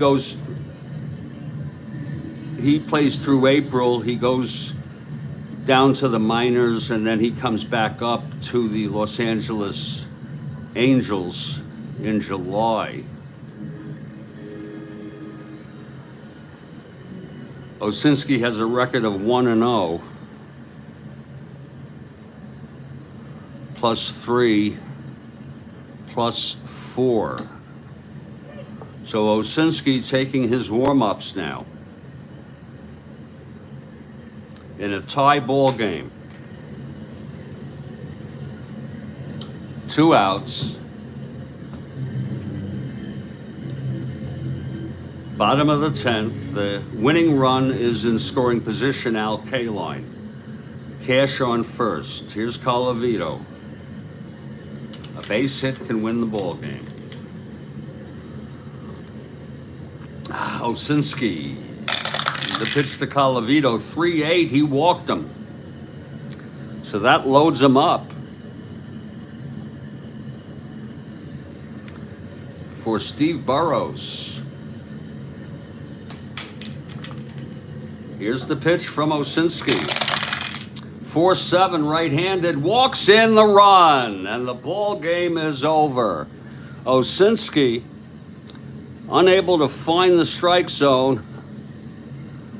plays through April. He goes down to the minors, and then he comes back up to the Los Angeles Angels in July. Osinski has a record of 1-0, +3, +4. So Osinski taking his warm-ups now in a tie ball game. 2 outs. Bottom of the 10th. The winning run is in scoring position, Al Kaline. Cash on first. Here's Colavito. A base hit can win the ball game. Osinski. The pitch to Colavito, 3-8, he walked him. So that loads him up. For Steve Burrows. Here's the pitch from Osinski. 4-7, right-handed, walks in the run, and the ball game is over. Osinski unable to find the strike zone,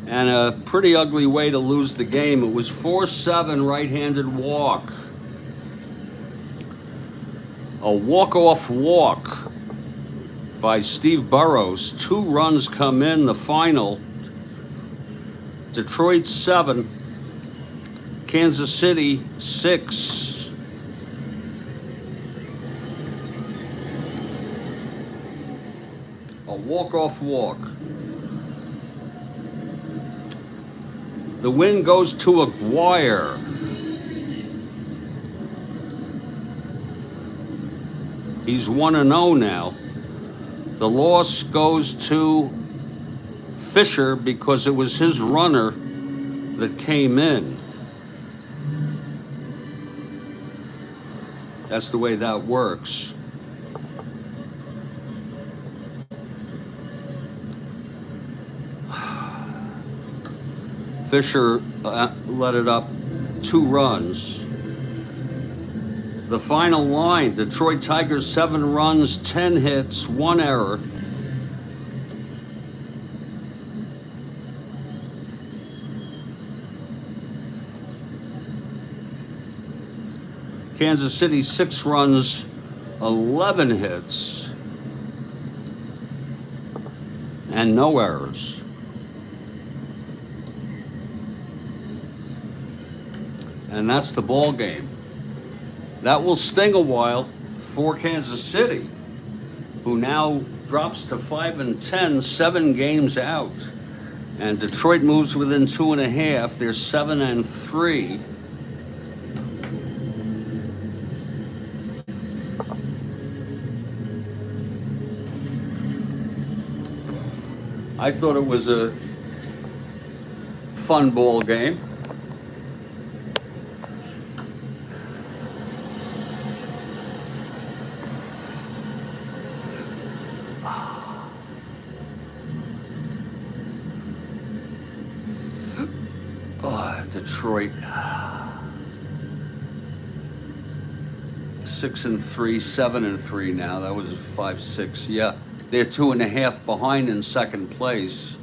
and a pretty ugly way to lose the game. It was 4-7 right-handed walk. A walk-off walk by Steve Burrows. 2 runs come in the final. Detroit 7, Kansas City 6. A walk-off walk. The win goes to Aguirre. He's 1-0 now. The loss goes to Fisher because it was his runner that came in. That's the way that works. Fisher let it up 2 runs. The final line, Detroit Tigers 7 runs, 10 hits, 1 error. Kansas City 6 runs, 11 hits, and no errors. And that's the ball game. That will sting a while for Kansas City, who now drops to 5-10, 7 games out. And Detroit moves within 2.5. They're 7-3. I thought it was a fun ball game. Detroit 6-3, 7-3 now. That was a 5-6. Yeah, they're 2.5 behind in second place.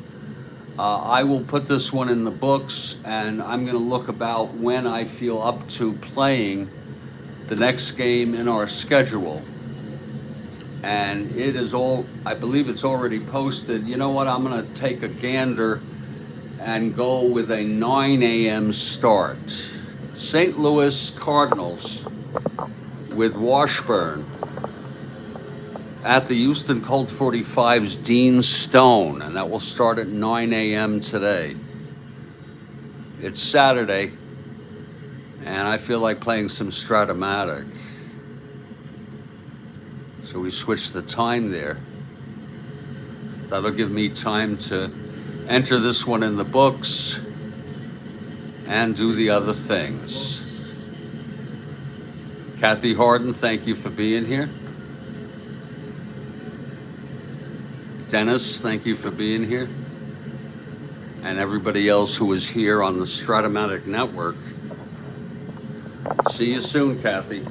I will put this one in the books, and I'm going to look about when I feel up to playing the next game in our schedule. And it is all, I believe it's already posted. You know what? I'm going to take a gander and go with a 9 a.m. start. St. Louis Cardinals with Washburn at the Houston Colt 45's Dean Stone, and that will start at 9 a.m. today. It's Saturday, and I feel like playing some Strat-O-Matic. So we switched the time there. That'll give me time to enter this one in the books and do the other things. Kathy Harden, thank you for being here. Dennis, thank you for being here. And everybody else who is here on the Strat-O-Matic network. See you soon, Kathy.